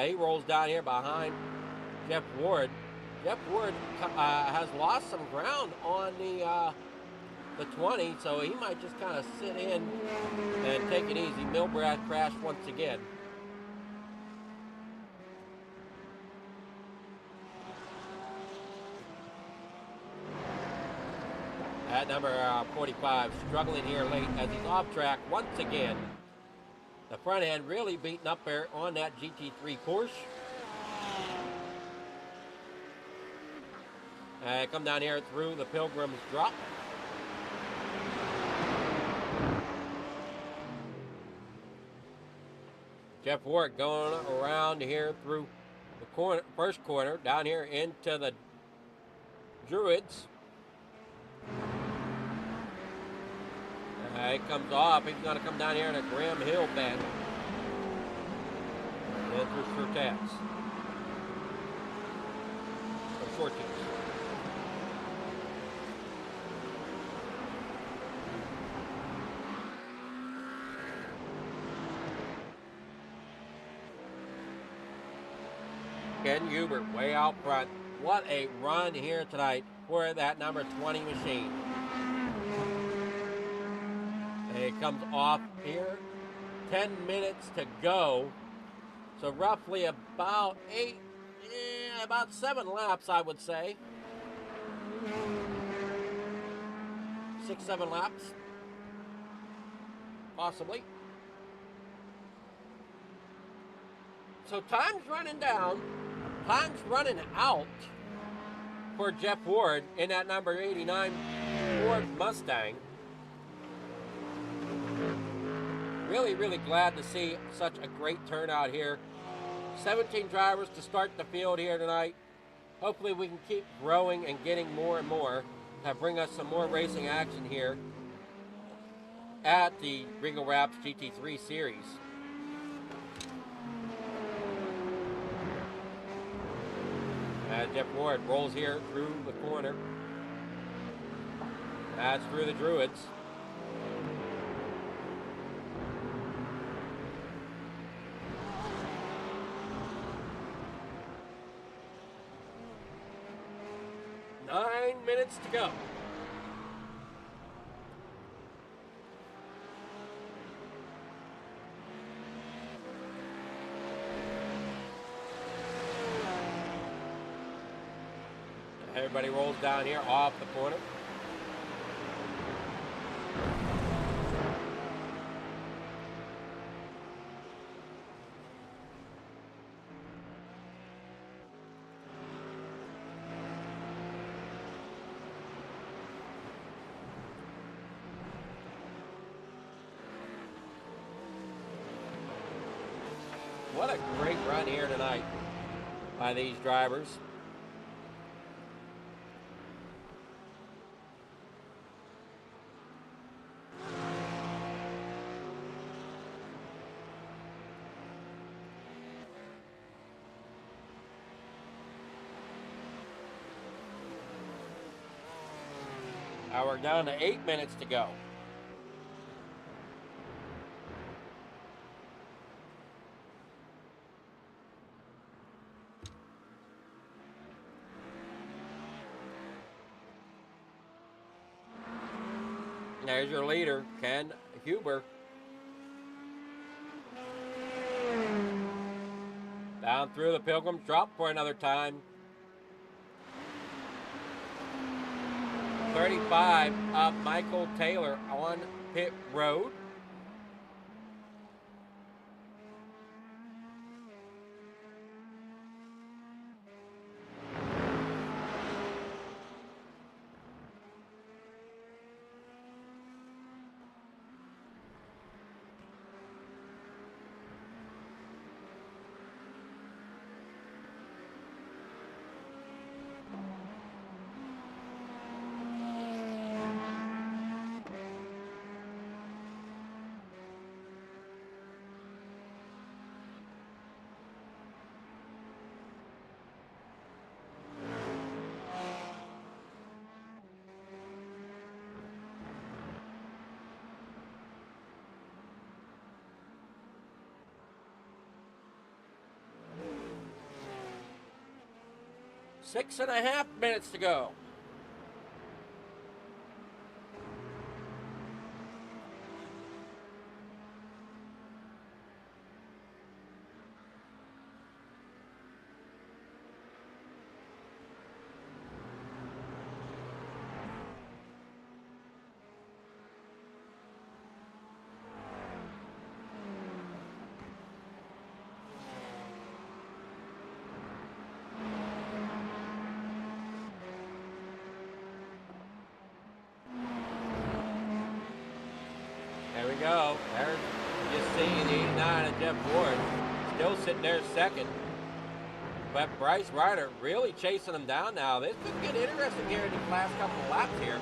He rolls down here behind Jeff Ward. Jeff Ward has lost some ground on the 20, so he might just kind of sit in and take it easy. Milbrath crashed once again. At number 45, struggling here late as he's off track once again. The front end really beating up there on that GT3 Porsche. Come down here through the Pilgrim's Drop. Jeff Ward going around here through the corner, first corner, down here into the Druids. He comes off. He's going to come down here in a Graham Hill bend. And through Shortets. Or Shorties. Ken Huber way out front. What a run here tonight for that number 20 machine. It comes off here. 10 minutes to go. So roughly about 7 laps, I would say. 6, 7 laps. Possibly. So time's running down. Time's running out for Jeff Ward in that number 89 Ford Mustang. Really, really glad to see such a great turnout here. 17 drivers to start the field here tonight. Hopefully we can keep growing and getting more and more to bring us some more racing action here at the Regal Wrapz GT3 series. As Jeff Ward rolls here through the corner. That's through the Druids. Nine minutes to go. Everybody rolls down here off the corner. What a great run here tonight by these drivers. Now we're down to 8 minutes to go. There's your leader, Ken Huber. Down through the Pilgrims, drop for another time. 35 up Michael Taylor on pit road. Six and a half minutes to go. There we go. There's just seeing the 89 of Jeff Ward. Still sitting there second. But Bryce Ryder really chasing him down now. This could get interesting here in the last couple of laps here.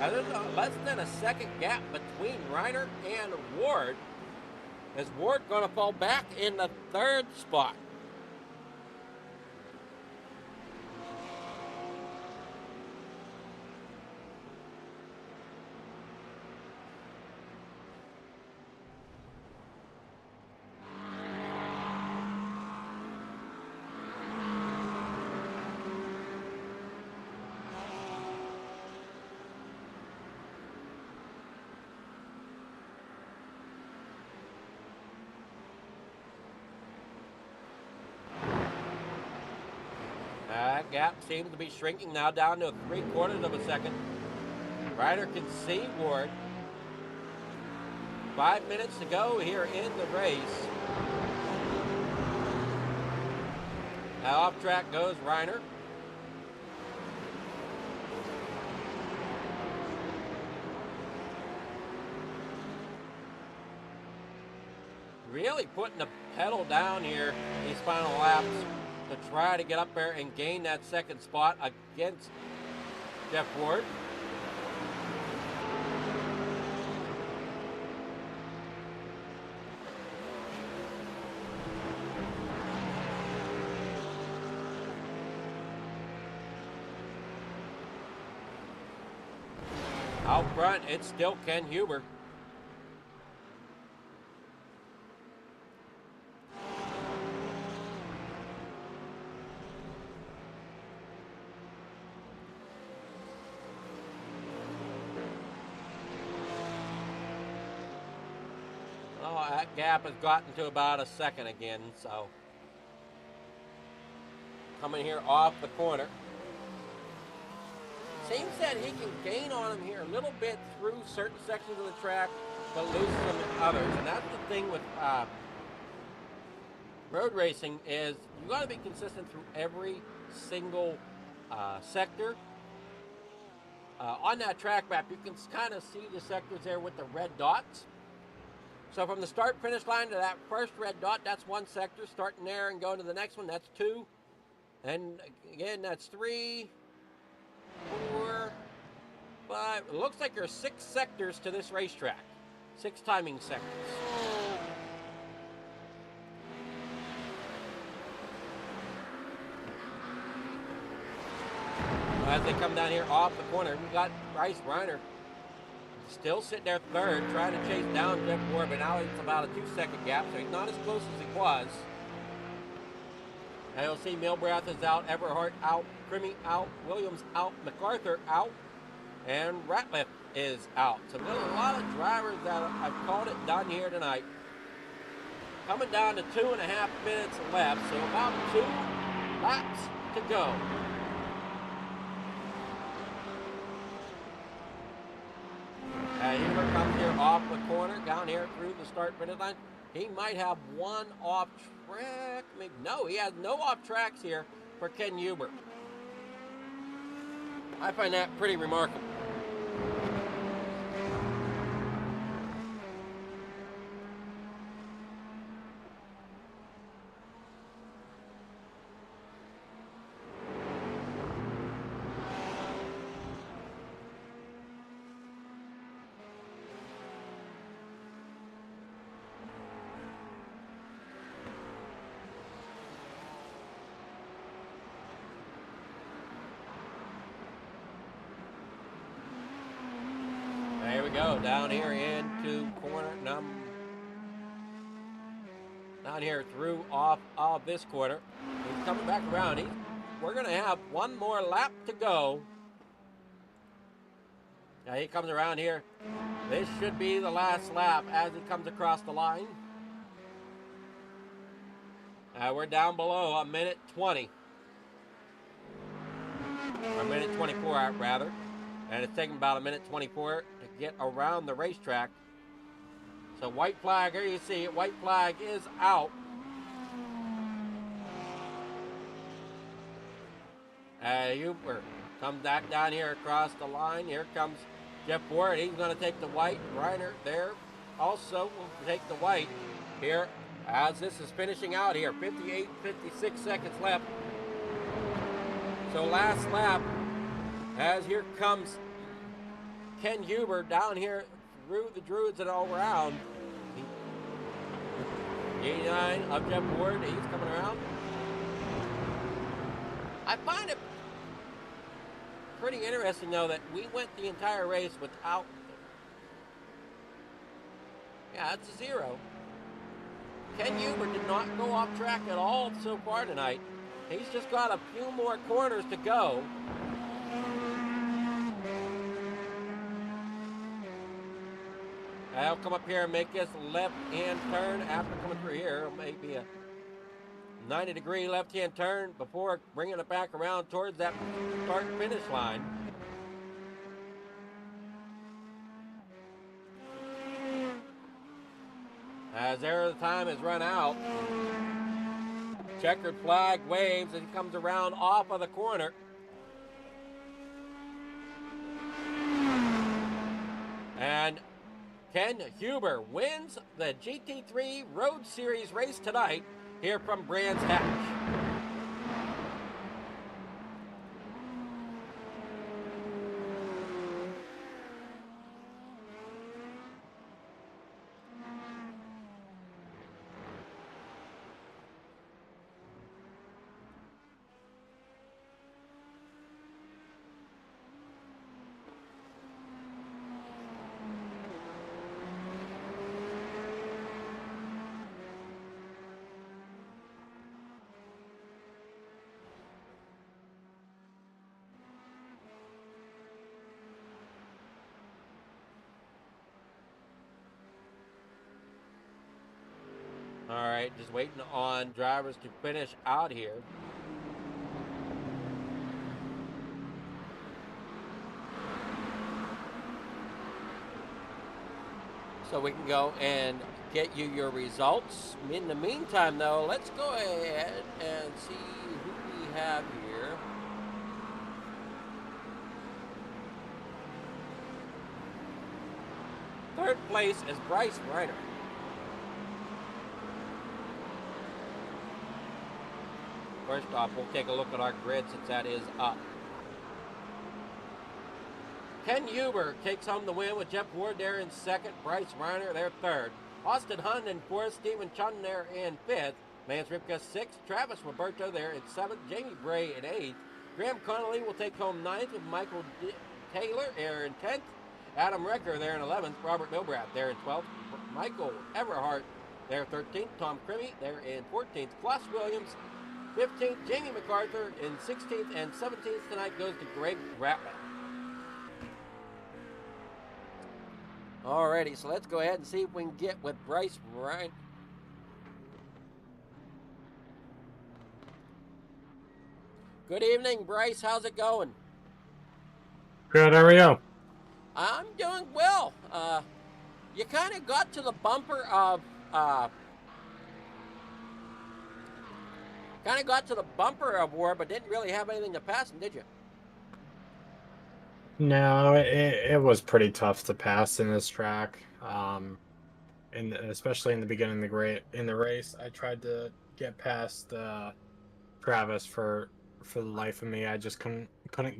There's less than a second gap between Ryder and Ward. Is Ward going to fall back in the third spot? That gap seems to be shrinking now down to 3/4 of a second. Ryder can see Ward. 5 minutes to go here in the race. Now off track goes Ryder. really putting the pedal down here these final laps to try to get up there and gain that second spot against Jeff Ward. Out front, it's still Ken Huber. Oh, that gap has gotten to about a second again, so coming here off the corner. Seems that he can gain on him here a little bit through certain sections of the track, but loses them in others. And that's the thing with road racing is you got to be consistent through every single sector. On that track map, you can kind of see the sectors there with the red dots. So from the start-finish line to that first red dot, that's one sector. Starting there and going to the next one, that's 2. And again, that's 3, 4, 5. It looks like there's 6 sectors to this racetrack. 6 timing sectors. As they come down here off the corner, we got Bryce Reiner still sitting there third, trying to chase down Jeff Ward, but now it's about a 2-second gap, so he's not as close as he was. And you'll see Milbrath is out, Everhart out, Crimmy out, Williams out, MacArthur out, and Ratliff is out. So there's a lot of drivers that I've called it done here tonight. Coming down to 2.5 minutes left, so about 2 laps to go. Huber comes here off the corner, down here through the start-finish line. He might have one off track. Maybe, no, he has no off tracks here for Ken Huber. I find that pretty remarkable. There we go, down here into corner number, down here through off of this corner. He's coming back around. We're going to have one more lap to go. Now he comes around here. This should be the last lap as he comes across the line. We're down below a minute 20. Or a minute 24, rather. And it's taking about a minute 24 to get around the racetrack. So white flag, here you see it, white flag is out. Huber comes back down here across the line. Here comes Jeff Ward. He's going to take the white. Reiner there also will take the white here as this is finishing out here. 58, 56 seconds left. So last lap, as here comes Ken Huber down here through the Druids and all around. 89 of Jeff Ward, he's coming around. I find it pretty interesting though that we went the entire race without, it's a 0. Ken Huber did not go off track at all so far tonight. He's just got a few more corners to go. I'll come up here and make this left-hand turn after coming through here. Maybe a 90-degree left-hand turn before bringing it back around towards that start-finish line. As there the time has run out. Checkered flag waves as he comes around off of the corner. And Ken Huber wins the GT3 Road Series race tonight here from Brands Hatch. All right, just waiting on drivers to finish out here. So we can go and get you your results. In the meantime, though, let's go ahead and see who we have here. Third place is Bryce Reiner. First off, we'll take a look at our grid since that is up. Ken Huber takes home the win with Jeff Ward there in second, Bryce Reiner there third. Austin Hunt in fourth, Stephen Chun there in fifth, Lance Ripka sixth, Travis Roberto there in seventh, Jamie Bray in eighth, Graham Connolly will take home ninth with Michael Taylor there in 10th, Adam Recker there in 11th, Robert Milbrath there in 12th, Michael Everhart there 13th, Tom Crimmy there in 14th, Klaus Williams 15th, Jamie MacArthur in 16th, and 17th tonight goes to Greg Ratliff. Alrighty, so let's go ahead and see if we can get with Bryce Reiner. Good evening, Bryce. How's it going? Good, how are you? I'm doing well. You kind of got to the bumper of war, but didn't really have anything to pass him, did you? No, it was pretty tough to pass in this track. And especially in the beginning of the race, I tried to get past Travis for the life of me. I just couldn't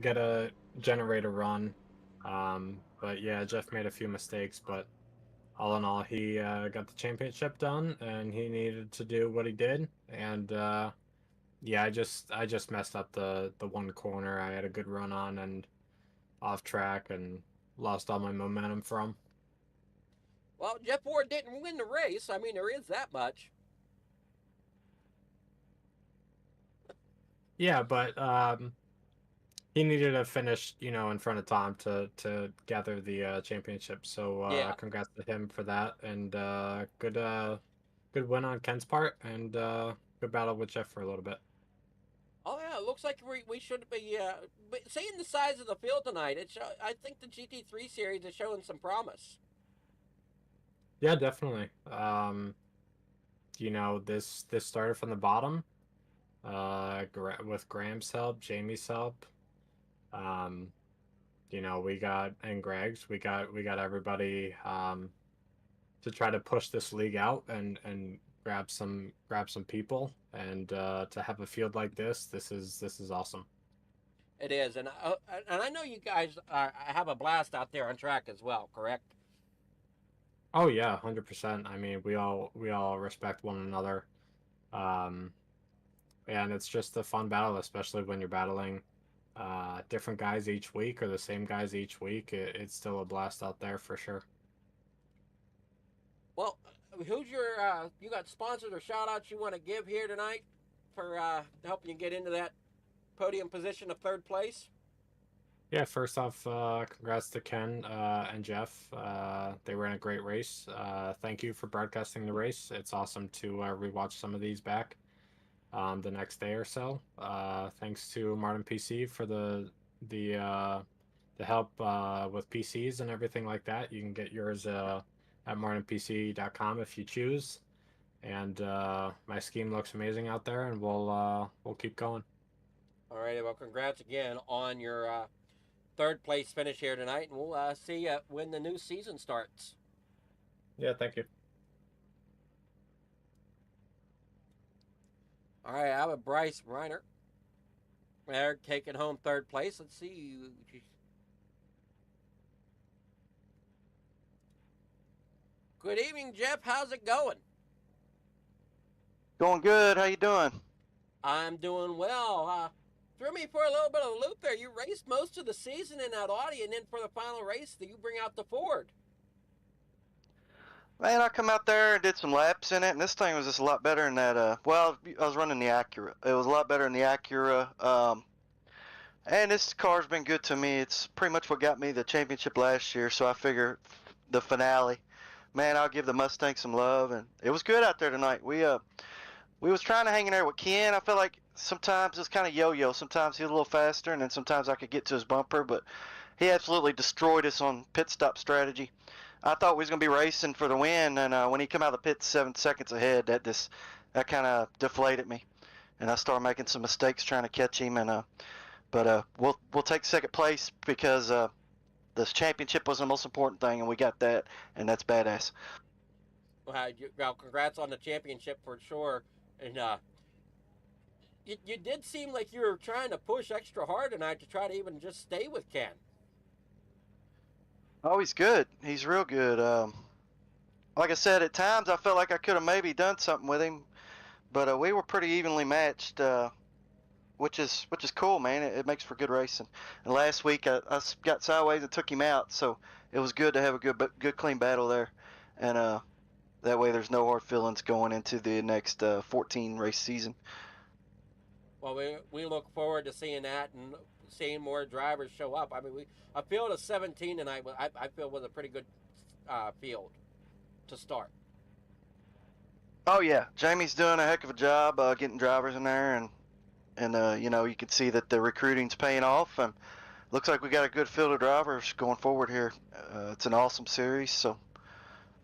get a generator run. But yeah, Jeff made a few mistakes, but all in all, he got the championship done, and he needed to do what he did. And yeah, I just messed up the one corner I had a good run on and off track and lost all my momentum from. Well, Jeff Ward didn't win the race. I mean, there is that much. Yeah, but he needed to finish, in front of Tom to gather the championship. So Yeah. congrats to him for that, and good win on Ken's part, and good battle with Jeff for a little bit. Oh yeah, it looks like we should be seeing the size of the field tonight. I think the GT3 series is showing some promise. Yeah, definitely. This started from the bottom, with Graham's help, Jamie's help. Um, we got and Greg's, we got everybody to try to push this league out and grab some people, and to have a field like this is awesome. It is, and I know you guys have a blast out there on track as well. Correct? Oh yeah, 100%. I mean, we all respect one another, um, and it's just a fun battle, especially when you're battling different guys each week or the same guys each week. It's still a blast out there for sure. Well, who's your you got sponsors or shout outs you want to give here tonight for helping you get into that podium position of third place? Yeah, first off, congrats to Ken and Jeff. They ran a great race. Thank you for broadcasting the race. It's awesome to rewatch some of these back the next day or so. Thanks to Martin PC for the help with PCs and everything like that. You can get yours at martinpc.com if you choose. And my scheme looks amazing out there, and we'll keep going. All right. Well, congrats again on your third place finish here tonight, and we'll see you when the new season starts. Yeah, thank you. All right, I have a Bryce Reiner there taking home third place. Let's see. Good evening, Jeff. How's it going? Going good. How you doing? I'm doing well. Threw me for a little bit of a loop there. You raced most of the season in that Audi, and then for the final race, you bring out the Ford. Man, I come out there and did some laps in it, and this thing was just a lot better than that. Well, I was running the Acura. It was a lot better than the Acura. And this car's been good to me. It's pretty much what got me the championship last year, so I figure the finale, man, I'll give the Mustang some love, and it was good out there tonight. We was trying to hang in there with Ken. I feel like sometimes it's kind of yo-yo. Sometimes he's a little faster, and then sometimes I could get to his bumper, but he absolutely destroyed us on pit stop strategy. I thought we was gonna be racing for the win, and when he come out of the pit 7 seconds ahead, that kind of deflated me, and I started making some mistakes trying to catch him. But we'll take second place because this championship was the most important thing, and we got that, and that's badass. Well, congrats on the championship for sure. And you did seem like you were trying to push extra hard tonight to try to even just stay with Ken. Oh, he's good. He's real good. Like I said, at times I felt like I could have maybe done something with him, but we were pretty evenly matched, which is cool, man. It makes for good racing. And last week I got sideways and took him out, so it was good to have a good clean battle there, and that way there's no hard feelings going into the next 14 race season. Well, we look forward to seeing that and seeing more drivers show up. I mean, a field of 17 tonight, I feel was a pretty good field to start. Oh yeah, Jamie's doing a heck of a job getting drivers in there, and you know, you can see that the recruiting's paying off, and looks like we got a good field of drivers going forward here. It's an awesome series, so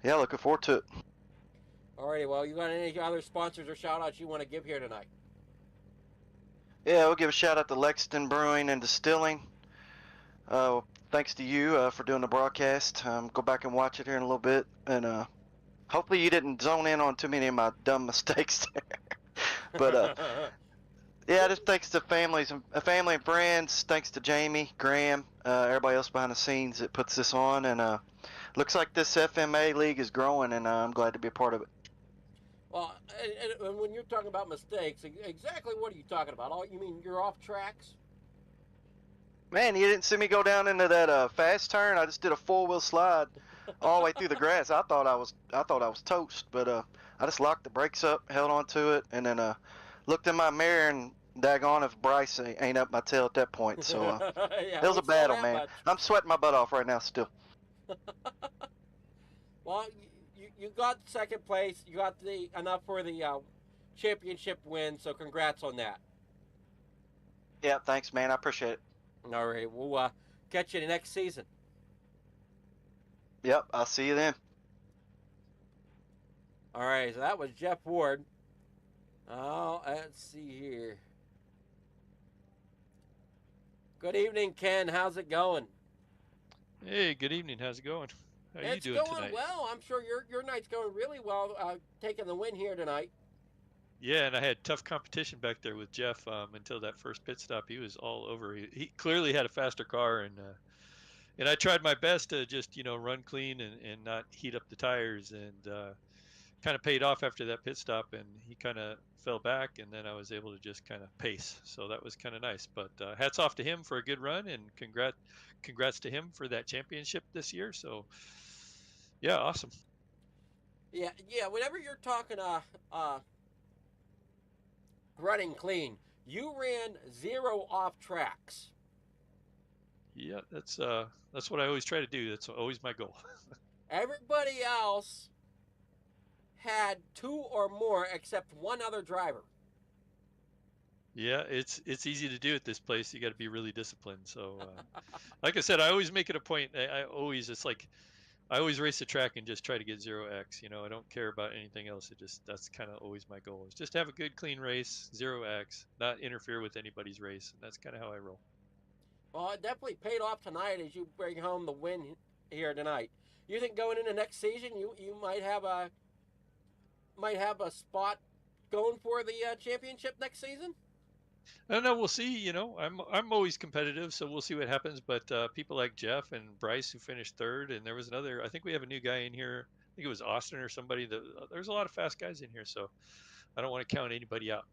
yeah, looking forward to it. Alrighty, well, you got any other sponsors or shout outs you want to give here tonight? Yeah, we'll give a shout out to Lexington Brewing and Distilling. Thanks to you for doing the broadcast. Go back and watch it here in a little bit, and hopefully you didn't zone in on too many of my dumb mistakes there. But yeah, just thanks to family and friends. Thanks to Jamie, Graham, everybody else behind the scenes that puts this on, and looks like this FMA league is growing, and I'm glad to be a part of it. Well, and when you're talking about mistakes, exactly what are you talking about? Oh, you mean you're off tracks? Man, you didn't see me go down into that fast turn. I just did a 4-wheel slide all the way through the grass. I thought I was toast, but I just locked the brakes up, held on to it, and then looked in my mirror and daggone if Bryce ain't up my tail at that point. So Yeah, it was a battle, man. much. I'm sweating my butt off right now still. Well, you got second place. You got enough for the championship win. So congrats on that. Yeah, thanks, man. I appreciate it. All right, we'll catch you next season. Yep, I'll see you then. All right, so that was Jeff Ward. Oh, let's see here. Good evening, Ken. How's it going? Hey, good evening. How's it going? How are you doing going tonight? well. I'm sure your night's going really well. Taking the win here tonight. Yeah, and I had tough competition back there with Jeff until that first pit stop. He was all over. He clearly had a faster car, and I tried my best to just run clean and not heat up the tires, and kind of paid off after that pit stop. And he kind of fell back, and then I was able to just kind of pace. So that was kind of nice. But hats off to him for a good run, and congrats to him for that championship this year. So yeah, awesome. Yeah. Whenever you're talking running clean, you ran 0 off tracks. Yeah, that's what I always try to do. That's always my goal. Everybody else had 2 or more except one other driver. Yeah, it's easy to do at this place. You got to be really disciplined. So, like I said, I always make it a point. I always race the track and just try to get 0x. I don't care about anything else. That's kind of always my goal, is just have a good clean race, 0x, not interfere with anybody's race, and that's kind of how I roll. Well, it definitely paid off tonight as you bring home the win here tonight. you think going into next season, you might have a spot going for the championship next season? I don't know. We'll see. I'm always competitive, so we'll see what happens. But people like Jeff and Bryce who finished third, and there was another. I think we have a new guy in here. I think it was Austin or somebody. There's a lot of fast guys in here, so I don't want to count anybody out.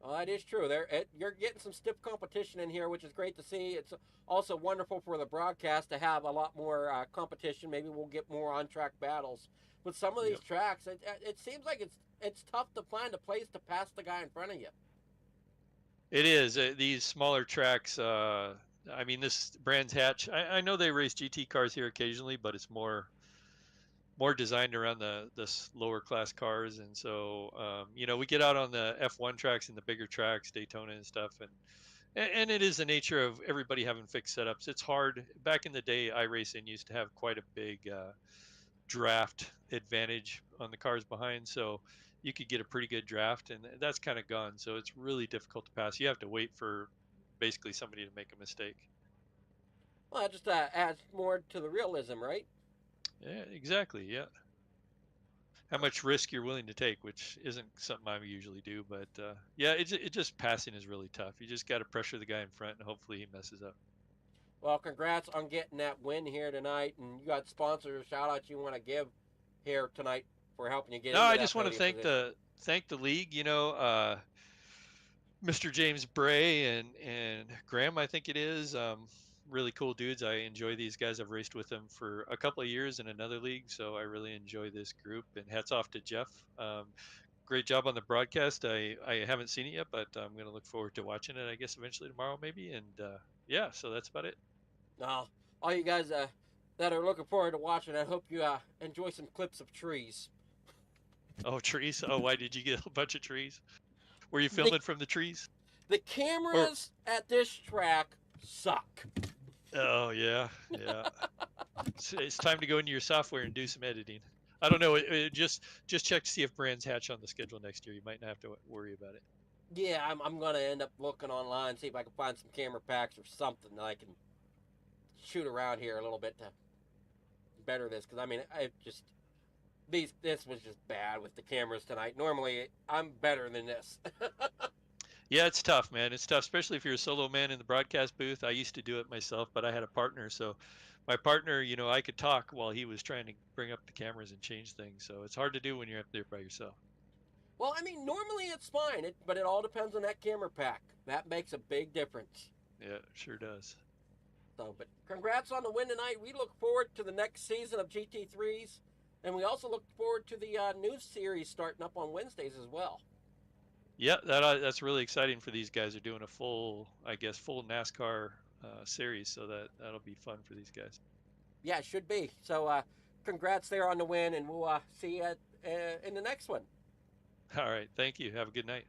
Well, that is true. You're getting some stiff competition in here, which is great to see. It's also wonderful for the broadcast to have a lot more competition. Maybe we'll get more on-track battles. With some of these tracks, it seems like it's tough to find a place to pass the guy in front of you. It is. These smaller tracks, I mean, this Brands Hatch, I know they race GT cars here occasionally, but it's more designed around the lower class cars. And so, we get out on the F1 tracks and the bigger tracks, Daytona and stuff. And it is the nature of everybody having fixed setups. It's hard. Back in the day, iRacing used to have quite a big draft advantage on the cars behind. So you could get a pretty good draft, and that's kind of gone. So it's really difficult to pass. You have to wait for basically somebody to make a mistake. Well, that just adds more to the realism, right? Yeah, exactly. Yeah. How much risk you're willing to take, which isn't something I usually do, but yeah, it just passing is really tough. You just got to pressure the guy in front, and hopefully he messes up. Well, congrats on getting that win here tonight, and you got sponsors, shout outs you want to give here tonight for helping you get. No, into I that just want to thank position. the league. Mr. James Bray and Graham, I think it is. Really cool dudes. I enjoy these guys. I've raced with them for a couple of years in another league, so I really enjoy this group. And hats off to Jeff. Great job on the broadcast. I haven't seen it yet, but I'm going to look forward to watching it, I guess, eventually tomorrow maybe. And yeah, so that's about it. Now, all you guys that are looking forward to watching, I hope you enjoy some clips of trees. Oh, trees. Oh, why did you get a bunch of trees? Were you filming from the trees? The cameras at this track suck. Oh, yeah. It's time to go into your software and do some editing. I don't know. Just check to see if Brands Hatch on the schedule next year. You might not have to worry about it. Yeah, I'm going to end up looking online, see if I can find some camera packs or something that I can shoot around here a little bit to better this. Because, I mean, this was just bad with the cameras tonight. Normally, I'm better than this. Yeah, it's tough, man. It's tough, especially if you're a solo man in the broadcast booth. I used to do it myself, but I had a partner. So my partner, I could talk while he was trying to bring up the cameras and change things. So it's hard to do when you're up there by yourself. Well, I mean, normally it's fine, but it all depends on that camera pack. That makes a big difference. Yeah, it sure does. So, but congrats on the win tonight. We look forward to the next season of GT3s, and we also look forward to the new series starting up on Wednesdays as well. Yeah, that's really exciting for these guys. They're doing a full NASCAR series, so that'll be fun for these guys. Yeah, it should be. So, congrats there on the win, and we'll see you in the next one. All right, thank you. Have a good night.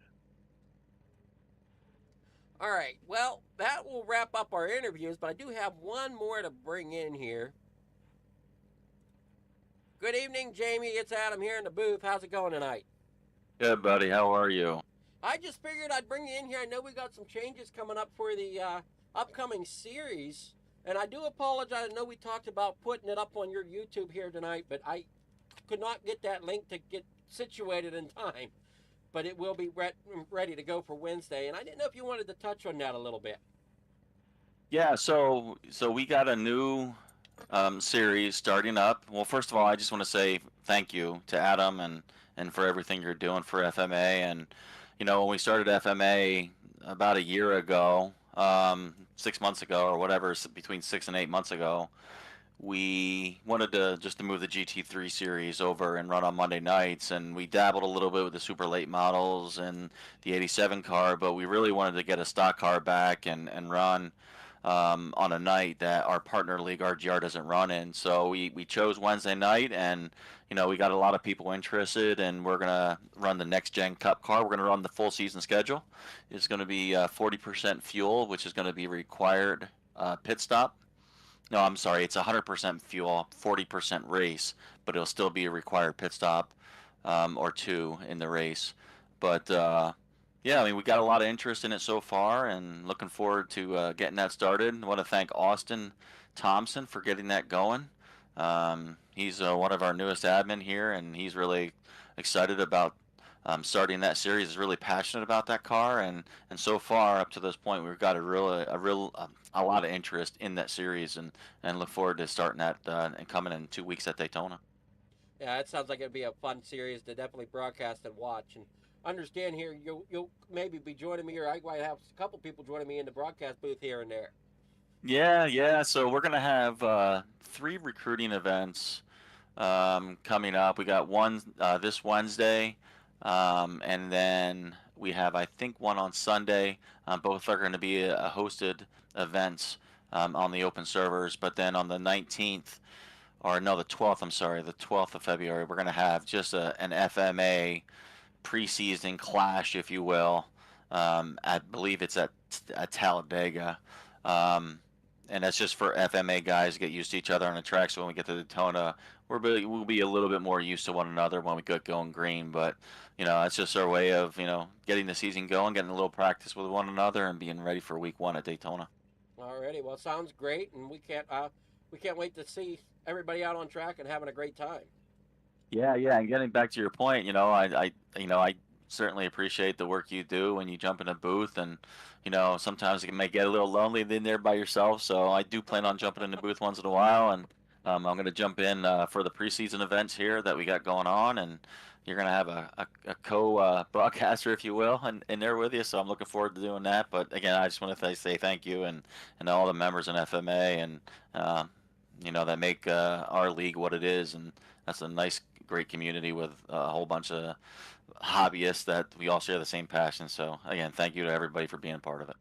All right, well, that will wrap up our interviews, but I do have one more to bring in here. Good evening, Jamie. It's Adam here in the booth. How's it going tonight? Good, buddy. How are you? I just figured I'd bring you in here. I know we got some changes coming up for the upcoming series, and I do apologize. I know we talked about putting it up on your YouTube here tonight, but I could not get that link to get situated in time. But it will be ready to go for Wednesday, and I didn't know if you wanted to touch on that a little bit. Yeah, so we got a new series starting up. Well, first of all, I just want to say thank you to Adam and for everything you're doing for FMA. And when we started FMA about a year ago, 6 months ago or whatever, between 6 and 8 months ago, we wanted to move the GT3 series over and run on Monday nights, and we dabbled a little bit with the super late models and the 87 car, but we really wanted to get a stock car back and run on a night that our partner league RGR doesn't run in. So we chose Wednesday night, and we got a lot of people interested, and we're gonna run the next gen cup car. We're gonna run the full season schedule. It's gonna be 40% fuel, which is gonna be required pit stop. No, I'm sorry, it's 100% fuel, 40% race, but it'll still be a required pit stop or two in the race. But yeah, I mean, we got a lot of interest in it so far, and looking forward to getting that started. I want to thank Austin Thompson for getting that going. He's one of our newest admin here, and he's really excited about starting that series. Is really passionate about that car, and so far up to this point, we've got a lot of interest in that series, and look forward to starting that and coming in 2 weeks at Daytona. Yeah, it sounds like it'd be a fun series to definitely broadcast and watch. And understand here, you'll maybe be joining me, or I might have a couple people joining me in the broadcast booth here and there. Yeah. So we're gonna have 3 recruiting events coming up. We got one this Wednesday, and then we have, I think, one on Sunday. Both are going to be hosted events on the open servers. But then on the 19th, or no, the 12th, I'm sorry, the 12th of February, we're going to have just an FMA preseason clash, if you will. I believe it's at Talladega. And that's just for FMA guys to get used to each other on the track. So when we get to Daytona, we'll be a little bit more used to one another when we get going green. But that's just our way of getting the season going, getting a little practice with one another, and being ready for week 1 at Daytona. Alrighty, well, sounds great, and we can't wait to see everybody out on track and having a great time. Yeah. And getting back to your point, I certainly appreciate the work you do when you jump in a booth, and sometimes it may get a little lonely in there by yourself. So I do plan on jumping in the booth once in a while, and I'm going to jump in for the preseason events here that we got going on, and you're going to have a co-broadcaster, if you will, in there with you. So I'm looking forward to doing that. But again, I just want to say thank you and all the members in FMA, and that make our league what it is, and that's a nice, great community with a whole bunch of hobbyists that we all share the same passion. So again, thank you to everybody for being a part of it.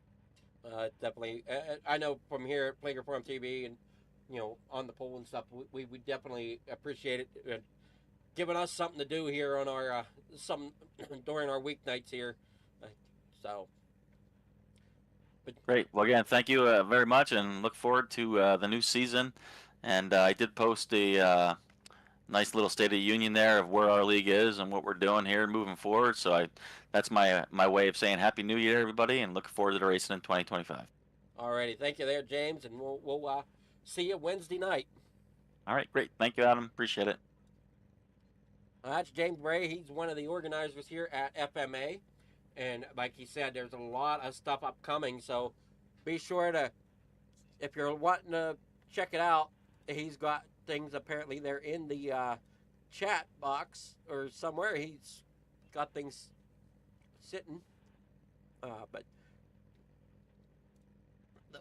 Definitely, I know from here at Player Forum TV and on the poll and stuff, we definitely appreciate it, giving us something to do here on our during our weeknights here. So, Great. Well, again, thank you very much, and look forward to the new season. And I did post a nice little State of the Union there of where our league is and what we're doing here moving forward. So that's my way of saying Happy New Year, everybody, and looking forward to the racing in 2025. Alrighty, thank you there, James, and we'll see you Wednesday night. All right, great. Thank you, Adam. Appreciate it. That's James Bray. He's one of the organizers here at FMA, and like he said, there's a lot of stuff upcoming. So be sure to, if you're wanting to check it out, he's got things apparently they're in the chat box or somewhere. He's got things sitting, but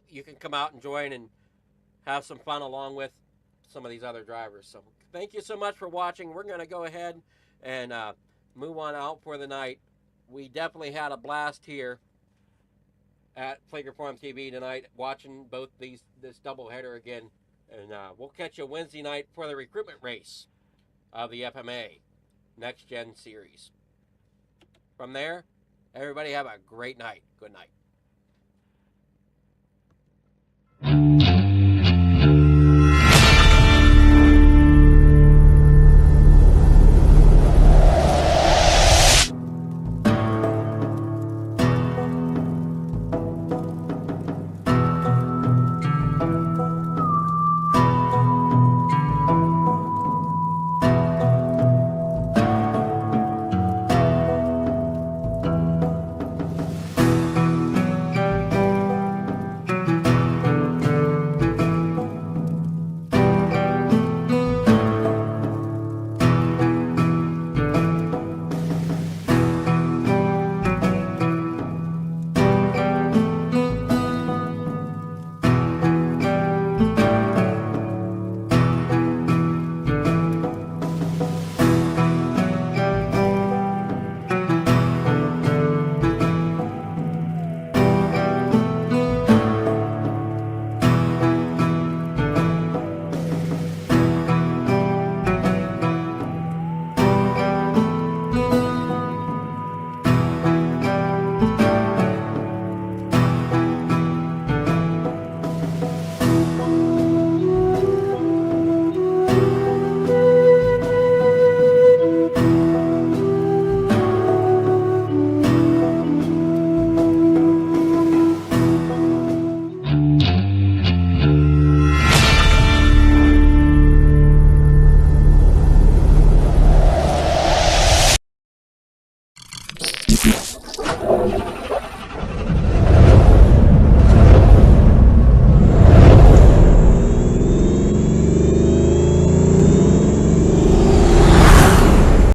you can come out and join and have some fun along with some of these other drivers. So thank you so much for watching. We're going to go ahead and move on out for the night. We definitely had a blast here at Player Forum TV tonight, watching both this doubleheader again. And we'll catch you Wednesday night for the recruitment race of the FMA Next Gen Series. From there, everybody have a great night. Good night.